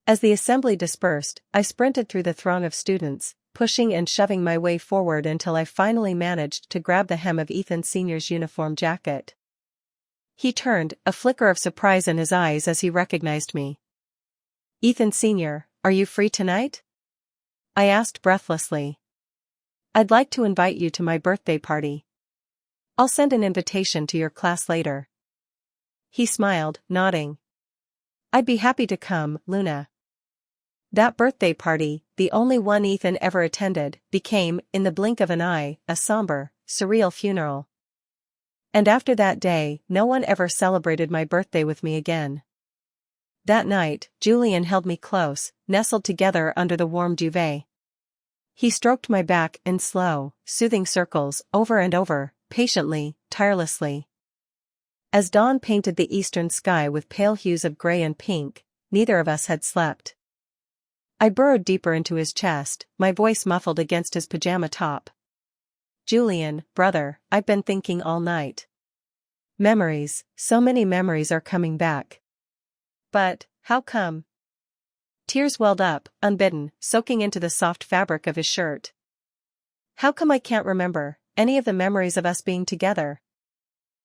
As the assembly dispersed, I sprinted through the throng of students, pushing and shoving my way forward until I finally managed to grab the hem of Ethan Sr.'s uniform jacket. He turned, a flicker of surprise in his eyes as he recognized me. "Ethan Sr., are you free tonight?" I asked breathlessly. I'd like to invite you to my birthday party. I'll send an invitation to your class later. He smiled, nodding. I'd be happy to come, Luna. That birthday party, the only one Ethan ever attended, became, in the blink of an eye, a somber, surreal funeral. And after that day, no one ever celebrated my birthday with me again. That night, Julian held me close, nestled together under the warm duvet. He stroked my back in slow, soothing circles, over and over, patiently, tirelessly. As dawn painted the eastern sky with pale hues of gray and pink, neither of us had slept. I burrowed deeper into his chest, my voice muffled against his pajama top. Julian, brother, I've been thinking all night. Memories, so many memories are coming back. But, how come? Tears welled up, unbidden, soaking into the soft fabric of his shirt. How come I can't remember any of the memories of us being together?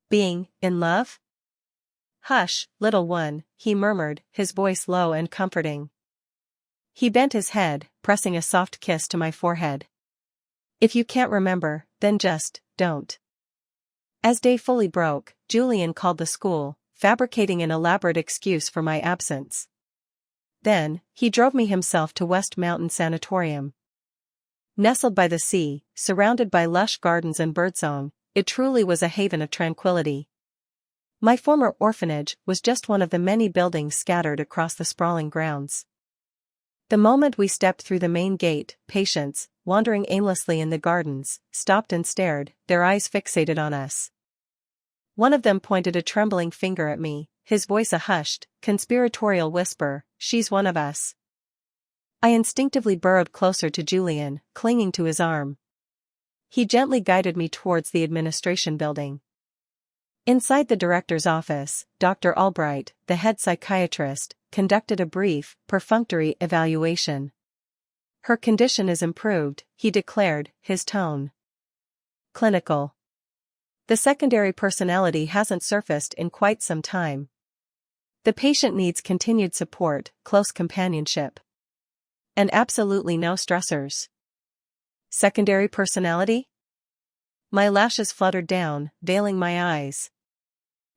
Being in love? Hush, little one, he murmured, his voice low and comforting. He bent his head, pressing a soft kiss to my forehead. If you can't remember, then just don't. As day fully broke, Julian called the school, fabricating an elaborate excuse for my absence. Then, he drove me himself to West Mountain Sanatorium. Nestled by the sea, surrounded by lush gardens and birdsong, it truly was a haven of tranquility. My former orphanage was just one of the many buildings scattered across the sprawling grounds. The moment we stepped through the main gate, patients, wandering aimlessly in the gardens, stopped and stared, their eyes fixated on us. One of them pointed a trembling finger at me, his voice a hushed, conspiratorial whisper, "She's one of us." I instinctively burrowed closer to Julian, clinging to his arm. He gently guided me towards the administration building. Inside the director's office, Dr. Albright, the head psychiatrist, conducted a brief, perfunctory evaluation. Her condition is improved, he declared, his tone clinical. The secondary personality hasn't surfaced in quite some time. The patient needs continued support, close companionship. And absolutely no stressors. Secondary personality? My lashes fluttered down, veiling my eyes.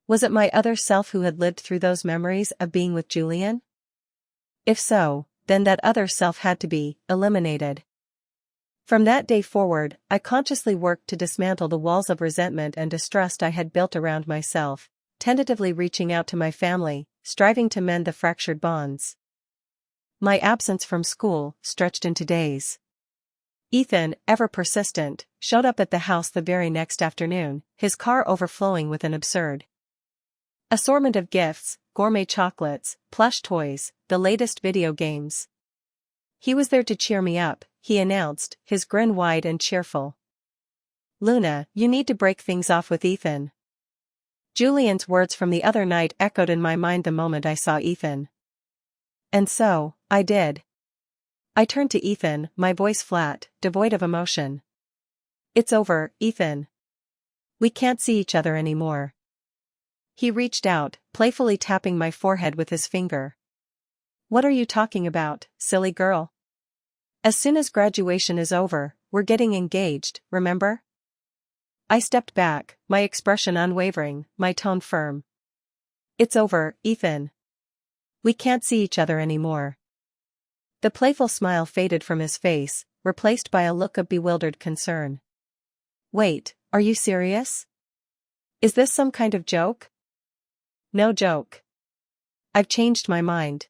Was it my other self who had lived through those memories of being with Julian? If so, then that other self had to be eliminated. From that day forward, I consciously worked to dismantle the walls of resentment and distrust I had built around myself, tentatively reaching out to my family, striving to mend the fractured bonds. My absence from school stretched into days. Ethan, ever persistent, showed up at the house the very next afternoon, his car overflowing with an absurd assortment of gifts, gourmet chocolates, plush toys, the latest video games. He was there to cheer me up, he announced, his grin wide and cheerful. Luna, you need to break things off with Ethan. Julian's words from the other night echoed in my mind the moment I saw Ethan. And so, I did. I turned to Ethan, my voice flat, devoid of emotion. It's over, Ethan. We can't see each other anymore. He reached out, playfully tapping my forehead with his finger. What are you talking about, silly girl? As soon as graduation is over, we're getting engaged, remember? I stepped back, my expression unwavering, my tone firm. It's over, Ethan. We can't see each other anymore. The playful smile faded from his face, replaced by a look of bewildered concern. Wait, are you serious? Is this some kind of joke? No joke. I've changed my mind.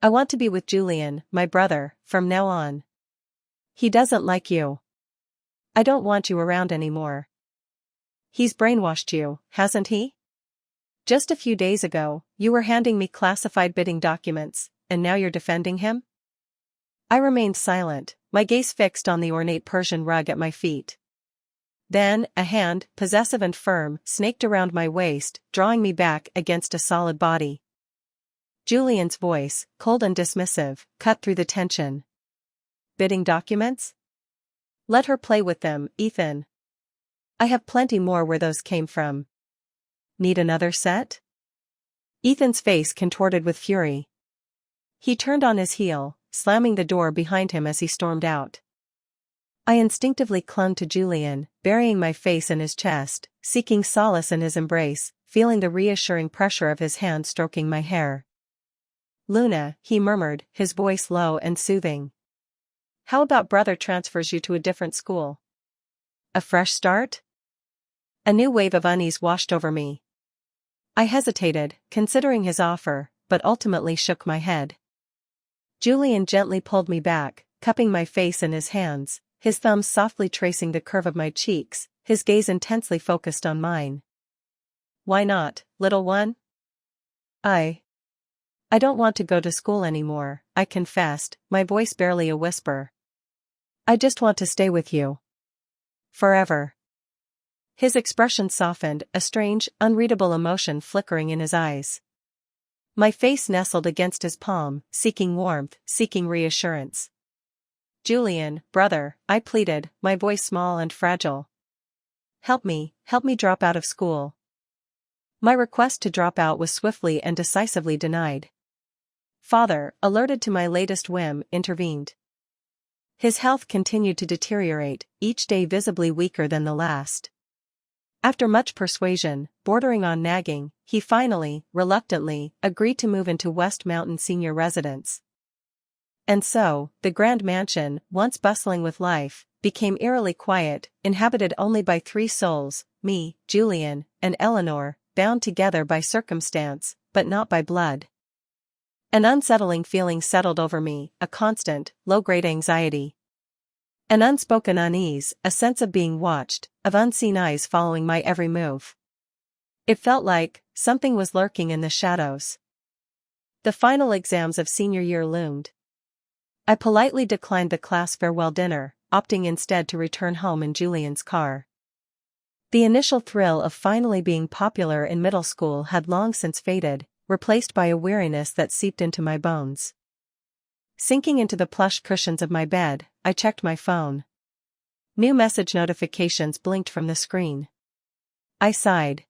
I want to be with Julian, my brother, from now on. He doesn't like you. I don't want you around anymore. He's brainwashed you, hasn't he? Just a few days ago, you were handing me classified bidding documents, and now you're defending him? I remained silent, my gaze fixed on the ornate Persian rug at my feet. Then, a hand, possessive and firm, snaked around my waist, drawing me back against a solid body. Julian's voice, cold and dismissive, cut through the tension. Bidding documents? Let her play with them, Ethan. I have plenty more where those came from. Need another set? Ethan's face contorted with fury. He turned on his heel, slamming the door behind him as he stormed out. I instinctively clung to Julian, burying my face in his chest, seeking solace in his embrace, feeling the reassuring pressure of his hand stroking my hair. "Luna," he murmured, his voice low and soothing. "How about brother transfers you to a different school? A fresh start?" A new wave of unease washed over me. I hesitated, considering his offer, but ultimately shook my head. Julian gently pulled me back, cupping my face in his hands, his thumbs softly tracing the curve of my cheeks, his gaze intensely focused on mine. "Why not, little one?" I don't want to go to school anymore," I confessed, my voice barely a whisper. "I just want to stay with you. Forever." His expression softened, a strange, unreadable emotion flickering in his eyes. My face nestled against his palm, seeking warmth, seeking reassurance. "Julian, brother," I pleaded, my voice small and fragile. Help me drop out of school." My request to drop out was swiftly and decisively denied. Father, alerted to my latest whim, intervened. His health continued to deteriorate, each day visibly weaker than the last. After much persuasion, bordering on nagging, he finally, reluctantly, agreed to move into West Mountain Senior Residence. And so, the grand mansion, once bustling with life, became eerily quiet, inhabited only by 3 souls, me, Julian, and Eleanor, bound together by circumstance, but not by blood. An unsettling feeling settled over me, a constant, low-grade anxiety. An unspoken unease, a sense of being watched, of unseen eyes following my every move. It felt like something was lurking in the shadows. The final exams of senior year loomed. I politely declined the class farewell dinner, opting instead to return home in Julian's car. The initial thrill of finally being popular in middle school had long since faded, replaced by a weariness that seeped into my bones. Sinking into the plush cushions of my bed, I checked my phone. New message notifications blinked from the screen. I sighed.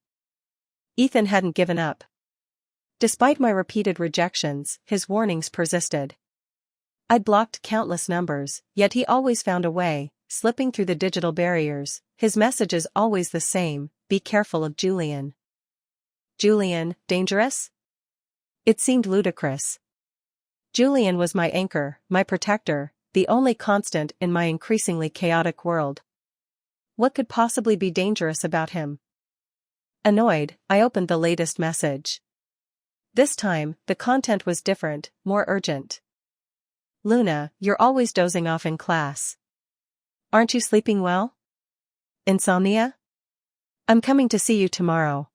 Ethan hadn't given up. Despite my repeated rejections, his warnings persisted. I'd blocked countless numbers, yet he always found a way, slipping through the digital barriers, his messages always the same: "Be careful of Julian." Julian, dangerous? It seemed ludicrous. Julian was my anchor, my protector, the only constant in my increasingly chaotic world. What could possibly be dangerous about him? Annoyed, I opened the latest message. This time, the content was different, more urgent. "Luna, you're always dozing off in class. Aren't you sleeping well? Insomnia? I'm coming to see you tomorrow.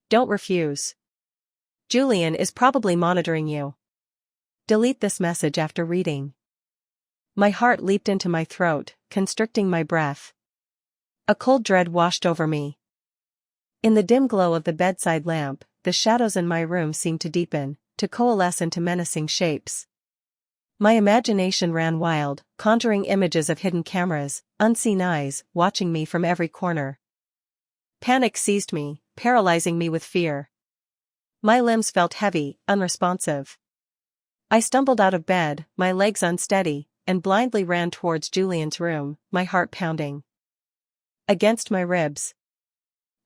Don't refuse. Julian is probably monitoring you. Delete this message after reading." My heart leaped into my throat, constricting my breath. A cold dread washed over me. In the dim glow of the bedside lamp, the shadows in my room seemed to deepen, to coalesce into menacing shapes. My imagination ran wild, conjuring images of hidden cameras, unseen eyes, watching me from every corner. Panic seized me, paralyzing me with fear. My limbs felt heavy, unresponsive. I stumbled out of bed, my legs unsteady, and blindly ran towards Julian's room, my heart pounding against my ribs.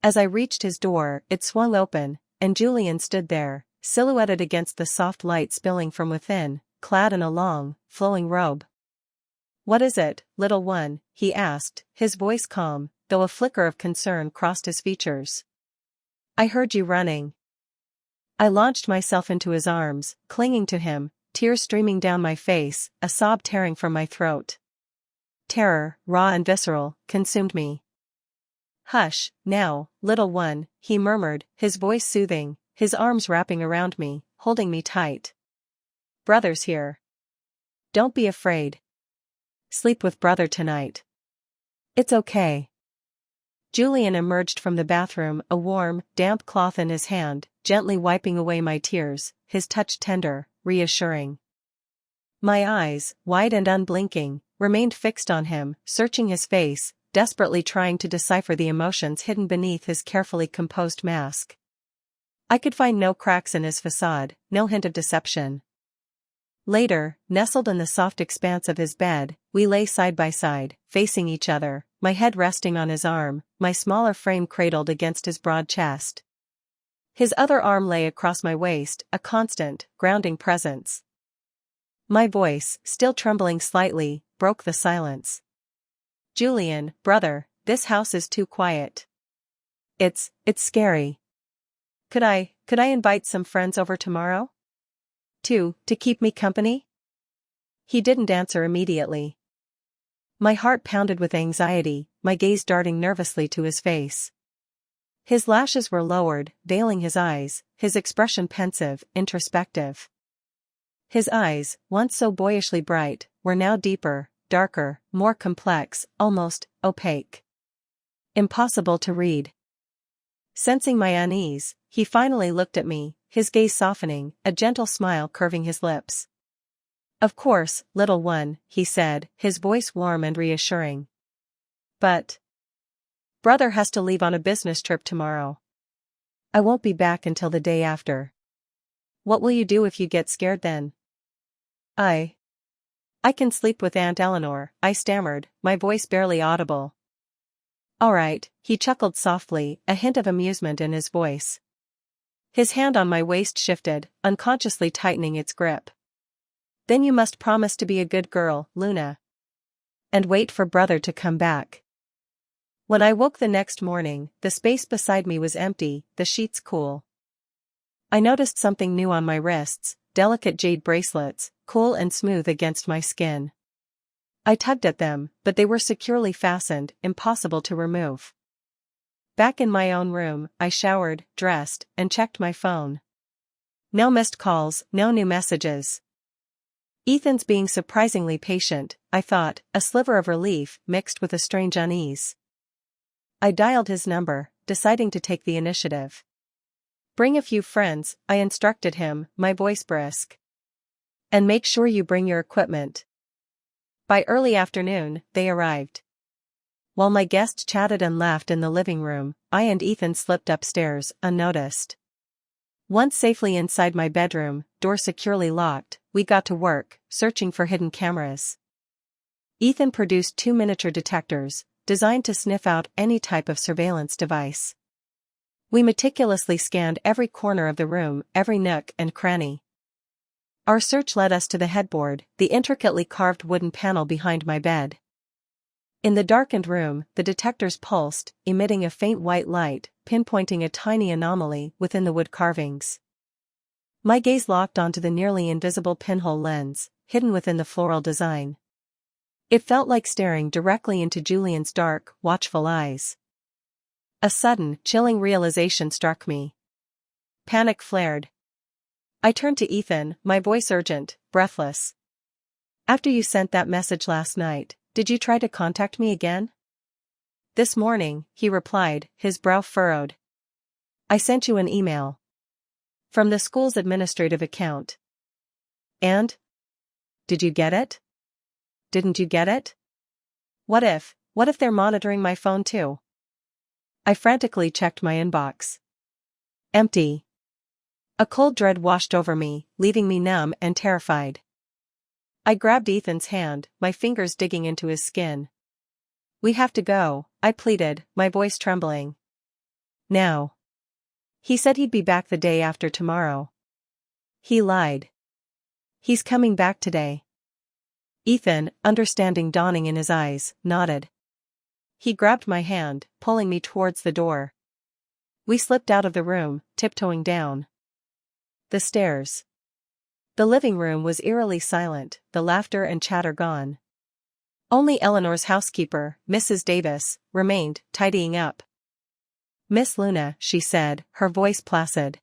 As I reached his door, it swung open, and Julian stood there, silhouetted against the soft light spilling from within, clad in a long, flowing robe. "What is it, little one?" he asked, his voice calm, though a flicker of concern crossed his features. "I heard you running." I launched myself into his arms, clinging to him, tears streaming down my face, a sob tearing from my throat. Terror, raw and visceral, consumed me. "Hush, now, little one," he murmured, his voice soothing, his arms wrapping around me, holding me tight. "Brother's here. Don't be afraid. Sleep with brother tonight. It's okay." Julian emerged from the bathroom, a warm, damp cloth in his hand, gently wiping away my tears, his touch tender, reassuring. My eyes, wide and unblinking, remained fixed on him, searching his face, desperately trying to decipher the emotions hidden beneath his carefully composed mask. I could find no cracks in his facade, no hint of deception. Later, nestled in the soft expanse of his bed, we lay side by side, facing each other, my head resting on his arm, my smaller frame cradled against his broad chest. His other arm lay across my waist, a constant, grounding presence. My voice, still trembling slightly, broke the silence. "Julian, brother, this house is too quiet. It's scary. Could I invite some friends over tomorrow? To keep me company?" He didn't answer immediately. My heart pounded with anxiety, my gaze darting nervously to his face. His lashes were lowered, veiling his eyes, his expression pensive, introspective. His eyes, once so boyishly bright, were now deeper, darker, more complex, almost opaque. Impossible to read. Sensing my unease, he finally looked at me, his gaze softening, a gentle smile curving his lips. "Of course, little one," he said, his voice warm and reassuring. "But brother has to leave on a business trip tomorrow. I won't be back until the day after. What will you do if you get scared then?" I can sleep with Aunt Eleanor," I stammered, my voice barely audible. "All right," he chuckled softly, a hint of amusement in his voice. His hand on my waist shifted, unconsciously tightening its grip. "Then you must promise to be a good girl, Luna. And wait for brother to come back." When I woke the next morning, the space beside me was empty, the sheets cool. I noticed something new on my wrists, delicate jade bracelets, cool and smooth against my skin. I tugged at them, but they were securely fastened, impossible to remove. Back in my own room, I showered, dressed, and checked my phone. No missed calls, no new messages. Ethan's being surprisingly patient, I thought, a sliver of relief mixed with a strange unease. I dialed his number, deciding to take the initiative. "Bring a few friends," I instructed him, my voice brisk. "And make sure you bring your equipment." By early afternoon, they arrived. While my guests chatted and laughed in the living room, I and Ethan slipped upstairs, unnoticed. Once safely inside my bedroom, door securely locked, we got to work, searching for hidden cameras. Ethan produced 2 miniature detectors, designed to sniff out any type of surveillance device. We meticulously scanned every corner of the room, every nook and cranny. Our search led us to the headboard, the intricately carved wooden panel behind my bed. In the darkened room, the detectors pulsed, emitting a faint white light, pinpointing a tiny anomaly within the wood carvings. My gaze locked onto the nearly invisible pinhole lens, hidden within the floral design. It felt like staring directly into Julian's dark, watchful eyes. A sudden, chilling realization struck me. Panic flared. I turned to Ethan, my voice urgent, breathless. "After you sent that message last night, did you try to contact me again?" "This morning," he replied, his brow furrowed. "I sent you an email. From the school's administrative account. And? Did you get it? Didn't you get it? What if they're monitoring my phone too?" I frantically checked my inbox. Empty. A cold dread washed over me, leaving me numb and terrified. I grabbed Ethan's hand, my fingers digging into his skin. "We have to go," I pleaded, my voice trembling. "Now." He said he'd be back the day after tomorrow. He lied. He's coming back today. Ethan, understanding dawning in his eyes, nodded. He grabbed my hand, pulling me towards the door. We slipped out of the room, tiptoeing down the stairs. The living room was eerily silent, the laughter and chatter gone. Only Eleanor's housekeeper, Mrs. Davis, remained, tidying up. "Miss Luna," she said, her voice placid.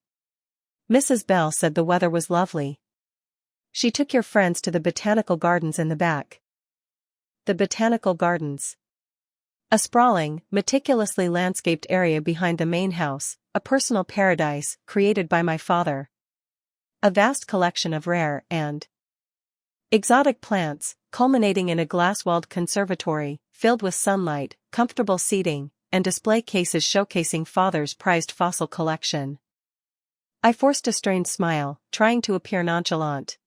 "Mrs. Bell said the weather was lovely. She took your friends to the botanical gardens in the back." The botanical gardens. A sprawling, meticulously landscaped area behind the main house, a personal paradise created by my father. A vast collection of rare and exotic plants, culminating in a glass-walled conservatory, filled with sunlight, comfortable seating, and display cases showcasing father's prized fossil collection. I forced a strained smile, trying to appear nonchalant.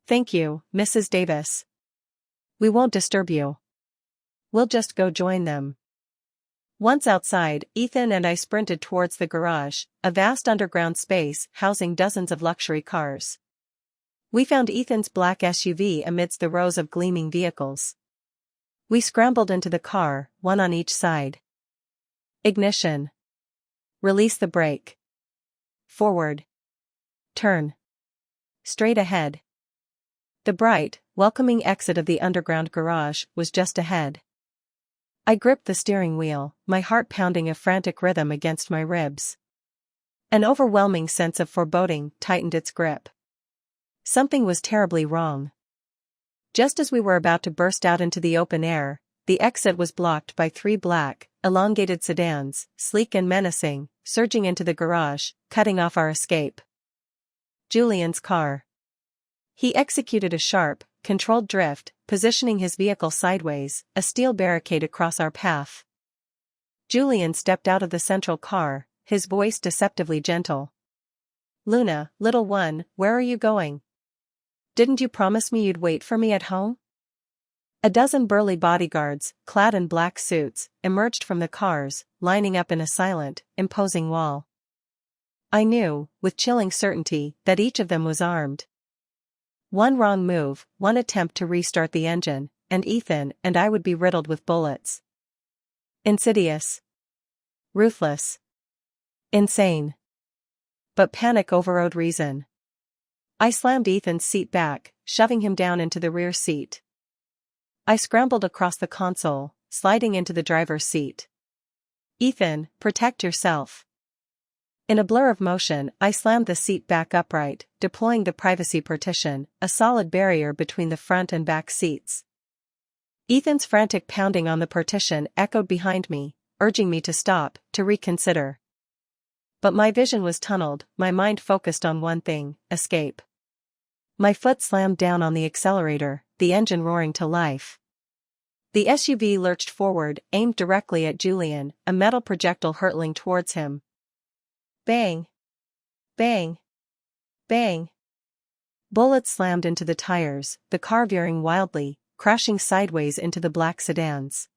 Thank you, Mrs. Davis. We won't disturb you. We'll just go join them. Once outside, Ethan and I sprinted towards the garage, a vast underground space housing dozens of luxury cars. We found Ethan's black SUV amidst the rows of gleaming vehicles. We scrambled into the car, one on each side. Ignition. Release the brake. Forward. Turn. Straight ahead. The bright, welcoming exit of the underground garage was just ahead. I gripped the steering wheel, my heart pounding a frantic rhythm against my ribs. An overwhelming sense of foreboding tightened its grip. Something was terribly wrong. Just as we were about to burst out into the open air, the exit was blocked by 3 black, elongated sedans, sleek and menacing, surging into the garage, cutting off our escape. Julian's car. He executed a sharp, controlled drift, positioning his vehicle sideways, a steel barricade across our path. Julian stepped out of the central car, his voice deceptively gentle. "Luna, little one, where are you going? Didn't you promise me you'd wait for me at home?" A dozen burly bodyguards, clad in black suits, emerged from the cars, lining up in a silent, imposing wall. I knew, with chilling certainty, that each of them was armed. One wrong move, one attempt to restart the engine, and Ethan and I would be riddled with bullets. Insidious. Ruthless. Insane. But panic overrode reason. I slammed Ethan's seat back, shoving him down into the rear seat. I scrambled across the console, sliding into the driver's seat. "Ethan, protect yourself." In a blur of motion, I slammed the seat back upright, deploying the privacy partition, a solid barrier between the front and back seats. Ethan's frantic pounding on the partition echoed behind me, urging me to stop, to reconsider. But my vision was tunneled, my mind focused on one thing: escape. My foot slammed down on the accelerator, the engine roaring to life. The SUV lurched forward, aimed directly at Julian, a metal projectile hurtling towards him. Bang! Bang! Bang! Bullets slammed into the tires, the car veering wildly, crashing sideways into the black sedans.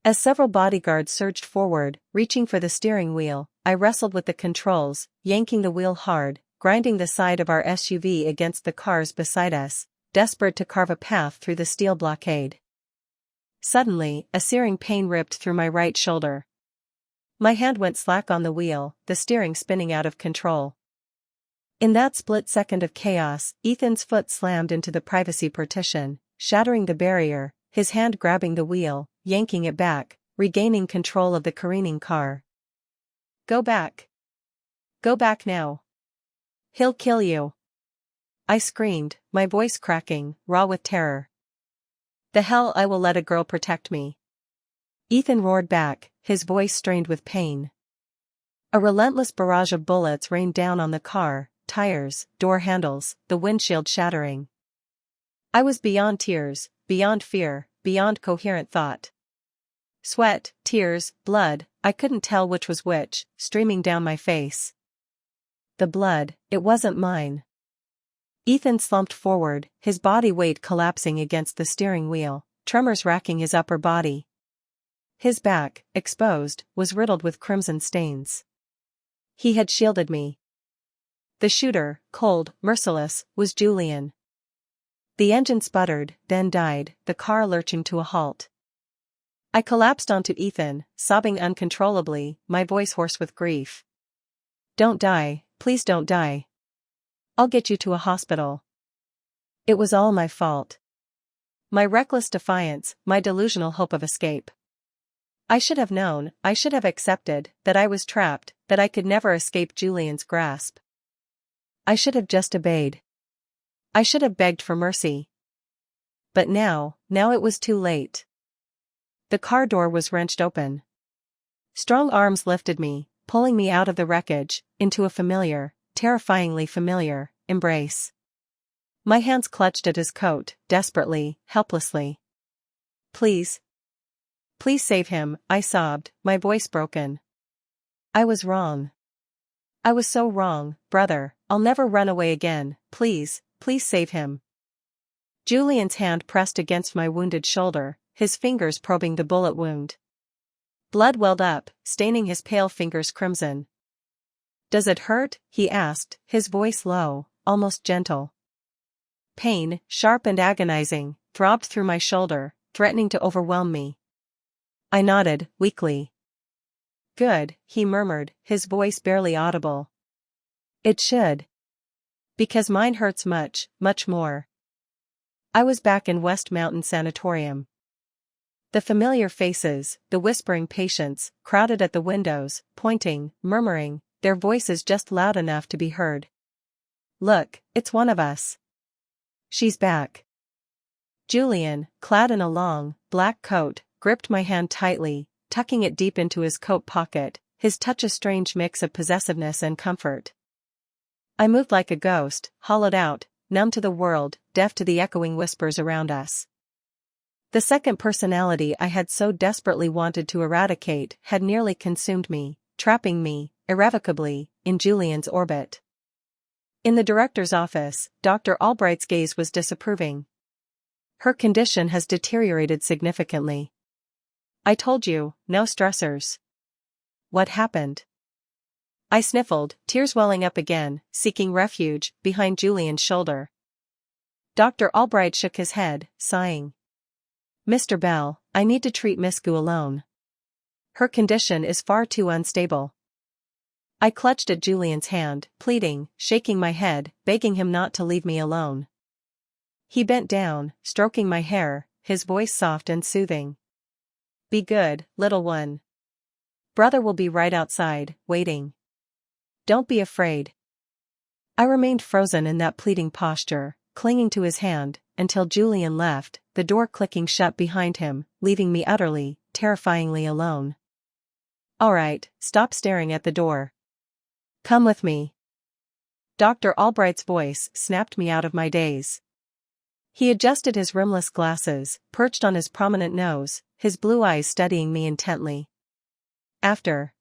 As several bodyguards surged forward, reaching for the steering wheel, I wrestled with the controls, yanking the wheel hard, grinding the side of our SUV against the cars beside us, desperate to carve a path through the steel blockade. Suddenly, a searing pain ripped through my right shoulder. My hand went slack on the wheel, the steering spinning out of control. In that split second of chaos, Ethan's foot slammed into the privacy partition, shattering the barrier, his hand grabbing the wheel, yanking it back, regaining control of the careening car. "Go back. Go back now. He'll kill you." I screamed, my voice cracking, raw with terror. "The hell I will let a girl protect me." Ethan roared back, his voice strained with pain. A relentless barrage of bullets rained down on the car, tires, door handles, the windshield shattering. I was beyond tears, beyond fear, beyond coherent thought. Sweat, tears, blood, I couldn't tell which was which, streaming down my face. The blood, it wasn't mine. Ethan slumped forward, his body weight collapsing against the steering wheel, tremors racking his upper body. His back, exposed, was riddled with crimson stains. He had shielded me. The shooter, cold, merciless, was Julian. The engine sputtered, then died, the car lurching to a halt. I collapsed onto Ethan, sobbing uncontrollably, my voice hoarse with grief. "Don't die, please don't die. I'll get you to a hospital." It was all my fault. My reckless defiance, my delusional hope of escape. I should have known, I should have accepted, that I was trapped, that I could never escape Julian's grasp. I should have just obeyed. I should have begged for mercy. But now it was too late. The car door was wrenched open. Strong arms lifted me, pulling me out of the wreckage, into a familiar, terrifyingly familiar, embrace. My hands clutched at his coat, desperately, helplessly. "Please. Please save him," I sobbed, my voice broken. "I was wrong. I was so wrong, brother, I'll never run away again, please, please save him." Julian's hand pressed against my wounded shoulder, his fingers probing the bullet wound. Blood welled up, staining his pale fingers crimson. "Does it hurt?" he asked, his voice low, almost gentle. Pain, sharp and agonizing, throbbed through my shoulder, threatening to overwhelm me. I nodded, weakly. "Good," he murmured, his voice barely audible. "It should. Because mine hurts much, much more." I was back in West Mountain Sanatorium. The familiar faces, the whispering patients, crowded at the windows, pointing, murmuring, their voices just loud enough to be heard. "Look, it's one of us. She's back." Julian, clad in a long, black coat, gripped my hand tightly, tucking it deep into his coat pocket, his touch a strange mix of possessiveness and comfort. I moved like a ghost, hollowed out, numb to the world, deaf to the echoing whispers around us. The second personality I had so desperately wanted to eradicate had nearly consumed me, trapping me, irrevocably, in Julian's orbit. In the director's office, Dr. Albright's gaze was disapproving. "Her condition has deteriorated significantly. I told you, no stressors." "What happened?" I sniffled, tears welling up again, seeking refuge, behind Julian's shoulder. Dr. Albright shook his head, sighing. "Mr. Bell, I need to treat Miss Gu alone. Her condition is far too unstable." I clutched at Julian's hand, pleading, shaking my head, begging him not to leave me alone. He bent down, stroking my hair, his voice soft and soothing. "Be good, little one. Brother will be right outside, waiting. Don't be afraid." I remained frozen in that pleading posture, clinging to his hand, until Julian left, the door clicking shut behind him, leaving me utterly, terrifyingly alone. "All right, stop staring at the door. Come with me." Dr. Albright's voice snapped me out of my daze. He adjusted his rimless glasses, perched on his prominent nose, his blue eyes studying me intently. After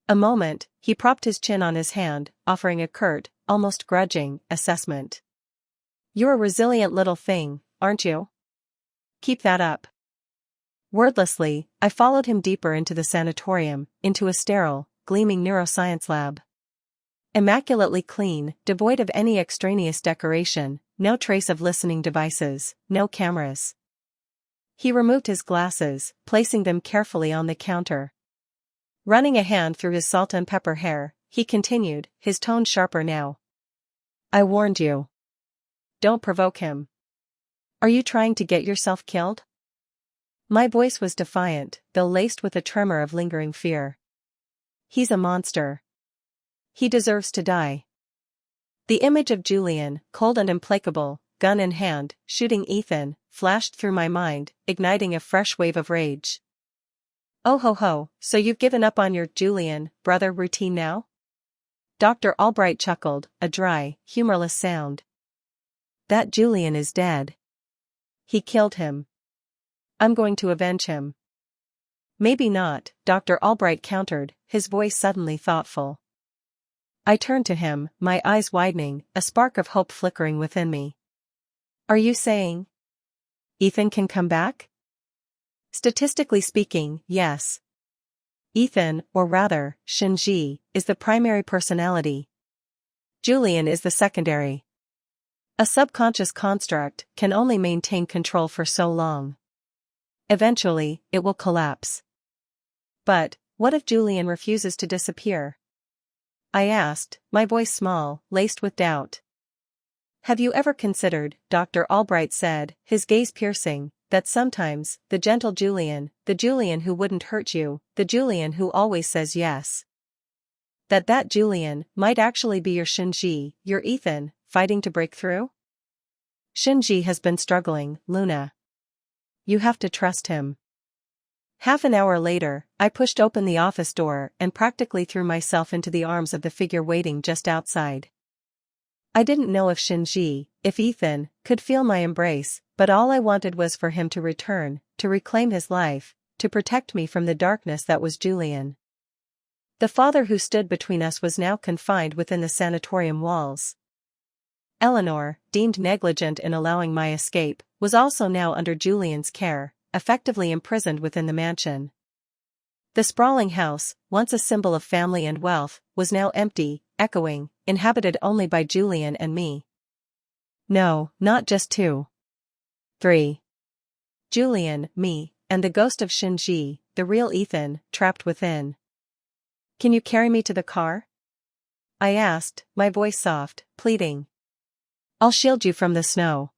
a moment, he propped his chin on his hand, offering a curt, almost grudging, assessment. "You're a resilient little thing, aren't you? Keep that up." Wordlessly, I followed him deeper into the sanatorium, into a sterile, gleaming neuroscience lab. Immaculately clean, devoid of any extraneous decoration, no trace of listening devices, no cameras. He removed his glasses, placing them carefully on the counter. Running a hand through his salt and pepper hair, he continued, his tone sharper now. "I warned you. Don't provoke him. Are you trying to get yourself killed?" My voice was defiant, though laced with a tremor of lingering fear. "He's a monster. He deserves to die." The image of Julian, cold and implacable, gun in hand, shooting Ethan, flashed through my mind, igniting a fresh wave of rage. "Oh ho ho, so you've given up on your Julian, brother routine now?" Dr. Albright chuckled, a dry, humorless sound. "That Julian is dead. He killed him. I'm going to avenge him." "Maybe not," Dr. Albright countered, his voice suddenly thoughtful. I turned to him, my eyes widening, a spark of hope flickering within me. "Are you saying Ethan can come back?" "Statistically speaking, yes. Ethan, or rather, Shinji, is the primary personality. Julian is the secondary. A subconscious construct can only maintain control for so long. Eventually, it will collapse." "But, what if Julian refuses to disappear?" I asked, my voice small, laced with doubt. "Have you ever considered," Dr. Albright said, his gaze piercing, "that sometimes, the gentle Julian, the Julian who wouldn't hurt you, the Julian who always says yes, that Julian might actually be your Shinji, your Ethan, fighting to break through? Shinji has been struggling, Luna. You have to trust him." Half an hour later, I pushed open the office door and practically threw myself into the arms of the figure waiting just outside. I didn't know if Shinji, if Ethan, could feel my embrace, but all I wanted was for him to return, to reclaim his life, to protect me from the darkness that was Julian. The father who stood between us was now confined within the sanatorium walls. Eleanor, deemed negligent in allowing my escape, was also now under Julian's care, effectively imprisoned within the mansion. The sprawling house, once a symbol of family and wealth, was now empty, echoing, inhabited only by Julian and me. No, not just 2. 3. Julian, me, and the ghost of Shinji, the real Ethan, trapped within. "Can you carry me to the car?" I asked, my voice soft, pleading. "I'll shield you from the snow."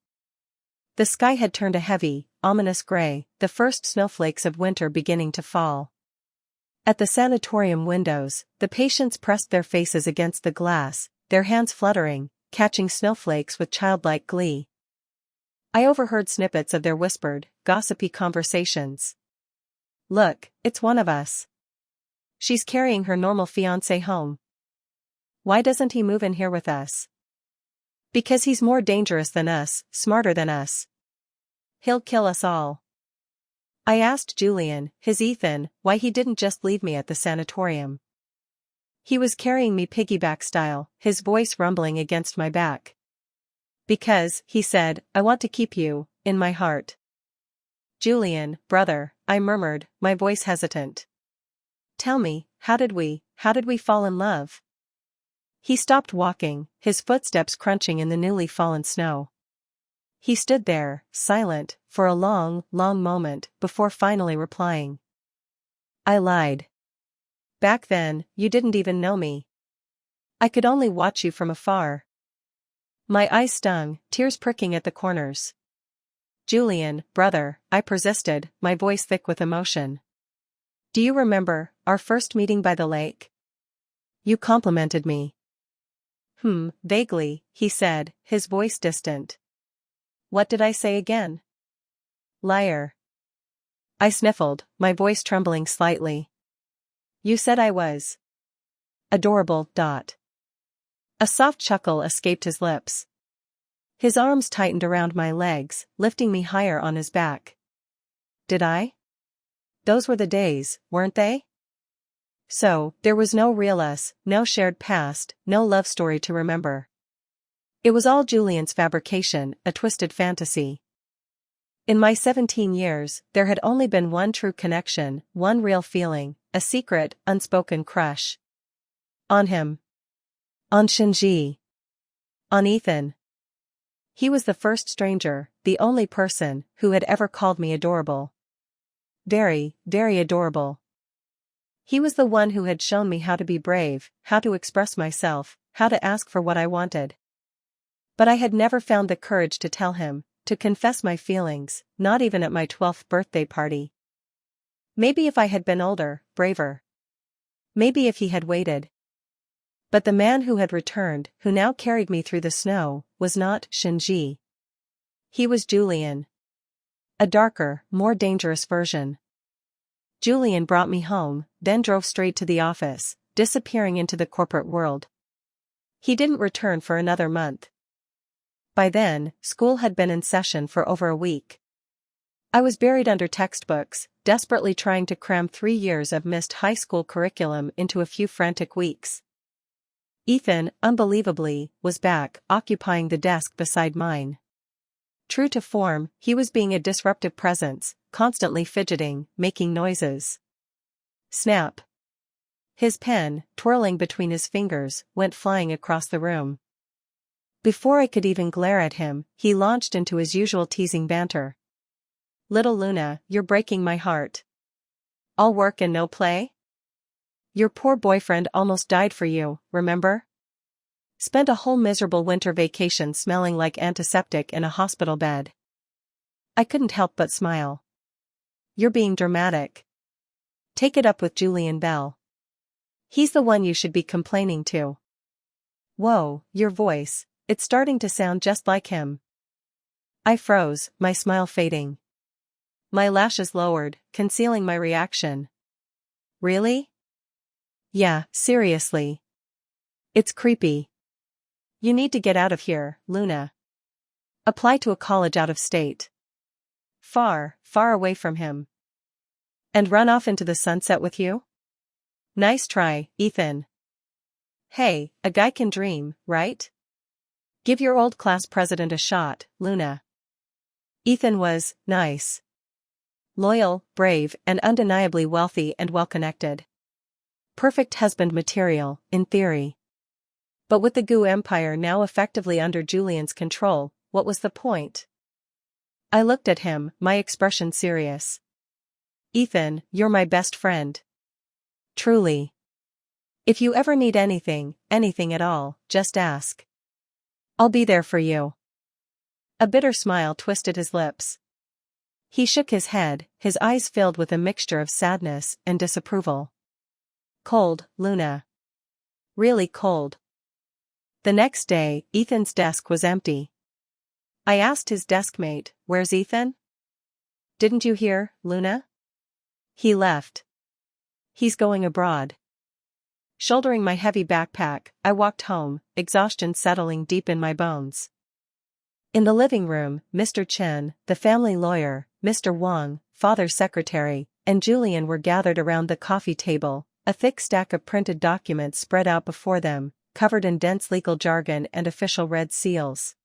The sky had turned a heavy, ominous gray, the first snowflakes of winter beginning to fall. At the sanatorium windows, the patients pressed their faces against the glass, their hands fluttering, catching snowflakes with childlike glee. I overheard snippets of their whispered, gossipy conversations. "Look, it's one of us. She's carrying her normal fiancé home. Why doesn't he move in here with us? Because he's more dangerous than us, smarter than us. He'll kill us all." I asked Julian, his Ethan, why he didn't just leave me at the sanatorium. He was carrying me piggyback style, his voice rumbling against my back. "Because," he said, "I want to keep you, in my heart." "Julian, brother," I murmured, my voice hesitant. "Tell me, how did we fall in love?" He stopped walking, his footsteps crunching in the newly fallen snow. He stood there, silent, for a long, long moment, before finally replying. "I lied. Back then, you didn't even know me. I could only watch you from afar." My eyes stung, tears pricking at the corners. "Julian, brother," I persisted, my voice thick with emotion. "Do you remember our first meeting by the lake? You complimented me." Vaguely," he said, his voice distant. "What did I say again?" "Liar." I sniffled, my voice trembling slightly. "You said I was adorable. A soft chuckle escaped his lips. His arms tightened around my legs, lifting me higher on his back. "Did I? Those were the days, weren't they?" So, there was no real us, no shared past, no love story to remember. It was all Julian's fabrication, a twisted fantasy. In my 17 years, there had only been one true connection, one real feeling, a secret, unspoken crush. On him. On Shinji. On Ethan. He was the first stranger, the only person, who had ever called me adorable. Very, very adorable. He was the one who had shown me how to be brave, how to express myself, how to ask for what I wanted. But I had never found the courage to tell him, to confess my feelings, not even at my 12th birthday party. Maybe if I had been older, braver. Maybe if he had waited. But the man who had returned, who now carried me through the snow, was not Shinji. He was Julian. A darker, more dangerous version. Julian brought me home, then drove straight to the office, disappearing into the corporate world. He didn't return for another month. By then, school had been in session for over a week. I was buried under textbooks, desperately trying to cram 3 years of missed high school curriculum into a few frantic weeks. Ethan, unbelievably, was back, occupying the desk beside mine. True to form, he was being a disruptive presence, constantly fidgeting, making noises. Snap. His pen, twirling between his fingers, went flying across the room. Before I could even glare at him, he launched into his usual teasing banter. "Little Luna, you're breaking my heart. All work and no play? Your poor boyfriend almost died for you, remember? Spent a whole miserable winter vacation smelling like antiseptic in a hospital bed." I couldn't help but smile. "You're being dramatic. Take it up with Julian Bell. He's the one you should be complaining to." "Whoa, your voice. It's starting to sound just like him." I froze, my smile fading. My lashes lowered, concealing my reaction. "Really?" "Yeah, seriously. It's creepy. You need to get out of here, Luna. Apply to a college out of state. Far, far away from him. And run off into the sunset with you? Nice try, Ethan. Hey, a guy can dream, right? Give your old class president a shot, Luna. Ethan was nice. Loyal, brave, and undeniably wealthy and well-connected. Perfect husband material, in theory. But with the Gu Empire now effectively under Julian's control, what was the point? I looked at him, my expression serious. Ethan, you're my best friend. Truly. If you ever need anything at all, just ask. I'll be there for you. A bitter smile twisted his lips. He shook his head, his eyes filled with a mixture of sadness and disapproval. Cold, Luna. Really cold. The next day, Ethan's desk was empty. I asked his deskmate, "Where's Ethan?" "Didn't you hear, Luna? He left. He's going abroad." Shouldering my heavy backpack, I walked home, exhaustion settling deep in my bones. In the living room, Mr. Chen, the family lawyer, Mr. Wang, father's secretary, and Julian were gathered around the coffee table, a thick stack of printed documents spread out before them, covered in dense legal jargon and official red seals.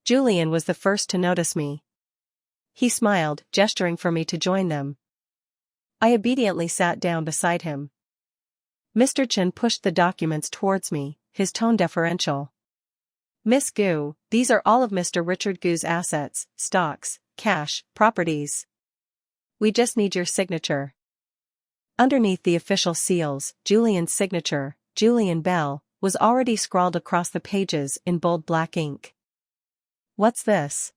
Julian was the first to notice me. He smiled, gesturing for me to join them. I obediently sat down beside him. Mr. Chen pushed the documents towards me, his tone deferential. "Miss Gu, these are all of Mr. Richard Gu's assets, stocks, cash, properties. We just need your signature." Underneath the official seals, Julian's signature, Julian Bell, was already scrawled across the pages in bold black ink. "What's this?"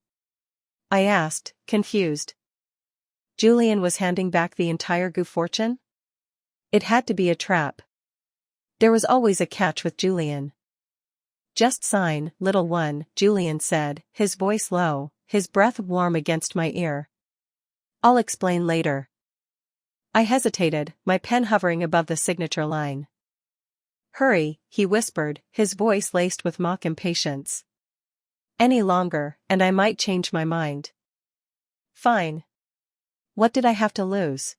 I asked, confused. Julian was handing back the entire Gu fortune? It had to be a trap. There was always a catch with Julian. "Just sign, little one," Julian said, his voice low, his breath warm against my ear. "I'll explain later." I hesitated, my pen hovering above the signature line. "Hurry," he whispered, his voice laced with mock impatience. "Any longer, and I might change my mind." "Fine. What did I have to lose?"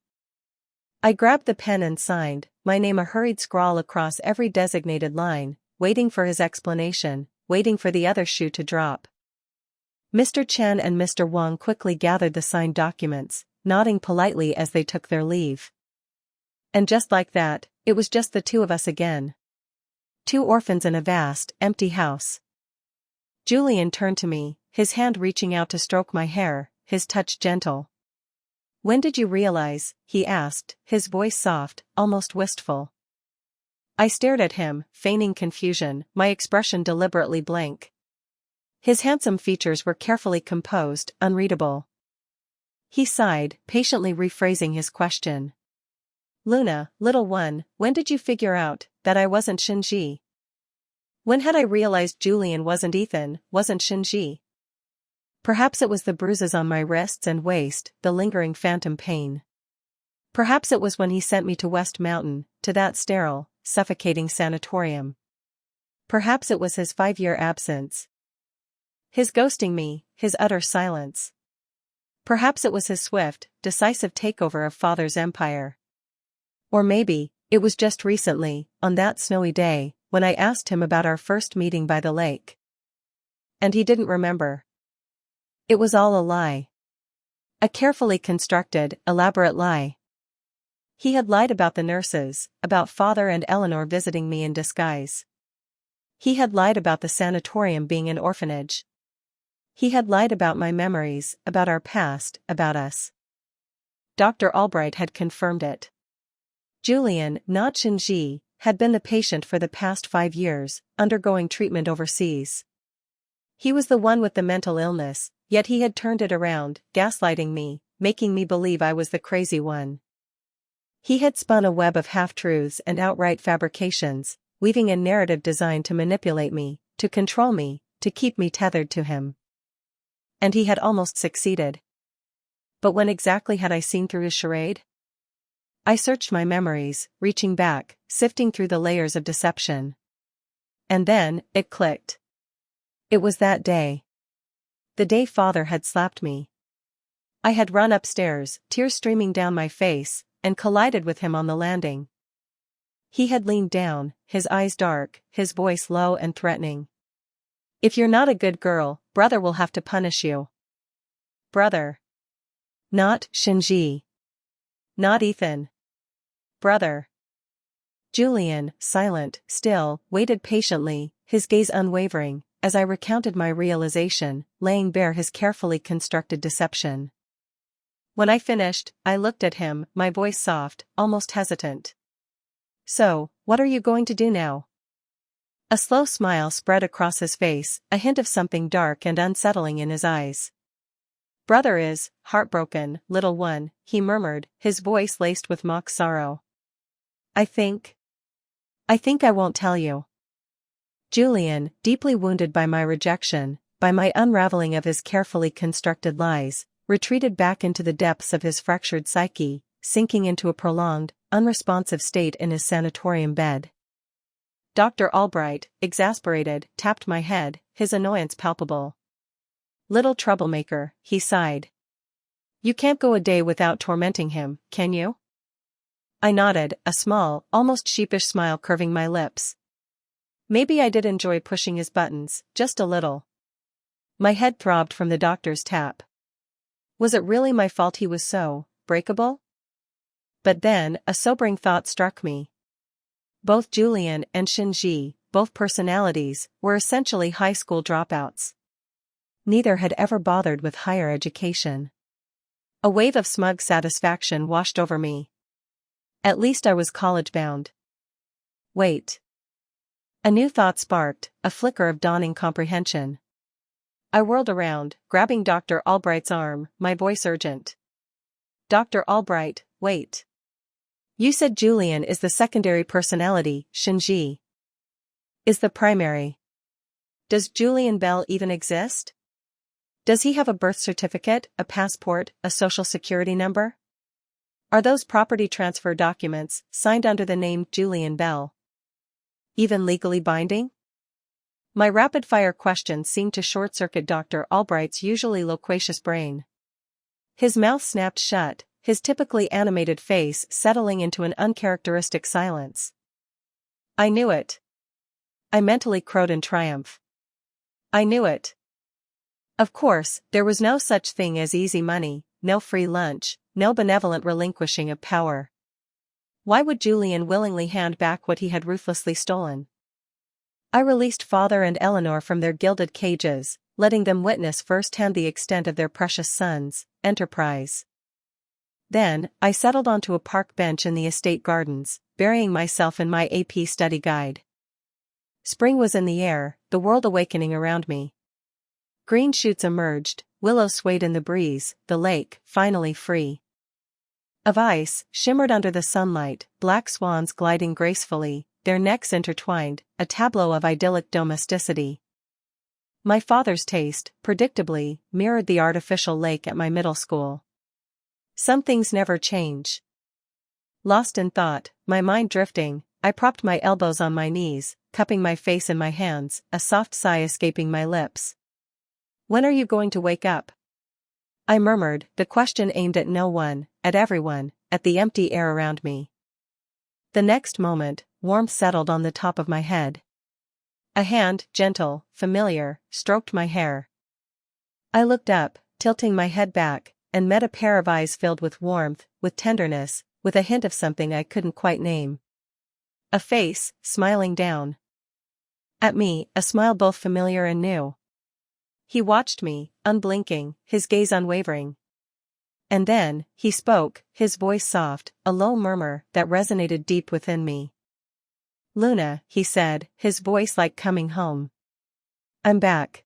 I grabbed the pen and signed, my name a hurried scrawl across every designated line, waiting for his explanation, waiting for the other shoe to drop. Mr. Chen and Mr. Wang quickly gathered the signed documents, nodding politely as they took their leave. And just like that, it was just the two of us again. Two orphans in a vast, empty house. Julian turned to me, his hand reaching out to stroke my hair, his touch gentle. "When did you realize?" he asked, his voice soft, almost wistful. I stared at him, feigning confusion, my expression deliberately blank. His handsome features were carefully composed, unreadable. He sighed, patiently rephrasing his question. "Luna, little one, when did you figure out that I wasn't Shinji? When had I realized Julian wasn't Ethan, wasn't Shinji? Perhaps it was the bruises on my wrists and waist, the lingering phantom pain. Perhaps it was when he sent me to West Mountain, to that sterile, suffocating sanatorium. Perhaps it was his 5-year absence. His ghosting me, his utter silence. Perhaps it was his swift, decisive takeover of father's empire. Or maybe, it was just recently, on that snowy day, when I asked him about our first meeting by the lake. And he didn't remember. It was all a lie. A carefully constructed, elaborate lie. He had lied about the nurses, about father and Eleanor visiting me in disguise. He had lied about the sanatorium being an orphanage. He had lied about my memories, about our past, about us. Dr. Albright had confirmed it. Julian, not Shinji, had been the patient for the past 5 years, undergoing treatment overseas. He was the one with the mental illness, yet he had turned it around, gaslighting me, making me believe I was the crazy one. He had spun a web of half-truths and outright fabrications, weaving a narrative designed to manipulate me, to control me, to keep me tethered to him. And he had almost succeeded. But when exactly had I seen through his charade? I searched my memories, reaching back, sifting through the layers of deception. And then, it clicked. It was that day. The day father had slapped me. I had run upstairs, tears streaming down my face, and collided with him on the landing. He had leaned down, his eyes dark, his voice low and threatening. If you're not a good girl, brother will have to punish you. Brother. Not Shinji. Not Ethan. Brother. Julian, silent, still, waited patiently, his gaze unwavering, as I recounted my realization, laying bare his carefully constructed deception. When I finished, I looked at him, my voice soft, almost hesitant. So, what are you going to do now? A slow smile spread across his face, a hint of something dark and unsettling in his eyes. Brother is heartbroken, little one, he murmured, his voice laced with mock sorrow. I think I won't tell you. Julian, deeply wounded by my rejection, by my unraveling of his carefully constructed lies, retreated back into the depths of his fractured psyche, sinking into a prolonged, unresponsive state in his sanatorium bed. Dr. Albright, exasperated, tapped my head, his annoyance palpable. Little troublemaker, he sighed. You can't go a day without tormenting him, can you? I nodded, a small, almost sheepish smile curving my lips. Maybe I did enjoy pushing his buttons, just a little. My head throbbed from the doctor's tap. Was it really my fault he was so breakable? But then, a sobering thought struck me. Both Julian and Shinji, both personalities, were essentially high school dropouts. Neither had ever bothered with higher education. A wave of smug satisfaction washed over me. At least I was college-bound. Wait. A new thought sparked, a flicker of dawning comprehension. I whirled around, grabbing Dr. Albright's arm, my voice urgent. Dr. Albright, wait. You said Julian is the secondary personality, Shinji is the primary. Does Julian Bell even exist? Does he have a birth certificate, a passport, a social security number? Are those property transfer documents, signed under the name Julian Bell, even legally binding? My rapid-fire questions seemed to short-circuit Dr. Albright's usually loquacious brain. His mouth snapped shut, his typically animated face settling into an uncharacteristic silence. I knew it. I mentally crowed in triumph. I knew it. Of course, there was no such thing as easy money, no free lunch, no benevolent relinquishing of power. Why would Julian willingly hand back what he had ruthlessly stolen? I released Father and Eleanor from their gilded cages, letting them witness firsthand the extent of their precious son's enterprise. Then, I settled onto a park bench in the estate gardens, burying myself in my AP study guide. Spring was in the air, the world awakening around me. Green shoots emerged, willows swayed in the breeze, the lake, finally free of ice, shimmered under the sunlight, black swans gliding gracefully, their necks intertwined, a tableau of idyllic domesticity. My father's taste, predictably, mirrored the artificial lake at my middle school. Some things never change. Lost in thought, my mind drifting, I propped my elbows on my knees, cupping my face in my hands, a soft sigh escaping my lips. When are you going to wake up? I murmured, the question aimed at no one, at everyone, at the empty air around me. The next moment, warmth settled on the top of my head. A hand, gentle, familiar, stroked my hair. I looked up, tilting my head back, and met a pair of eyes filled with warmth, with tenderness, with a hint of something I couldn't quite name. A face, smiling down at me, a smile both familiar and new. He watched me, unblinking, his gaze unwavering. And then, he spoke, his voice soft, a low murmur that resonated deep within me. Luna, he said, his voice like coming home. I'm back.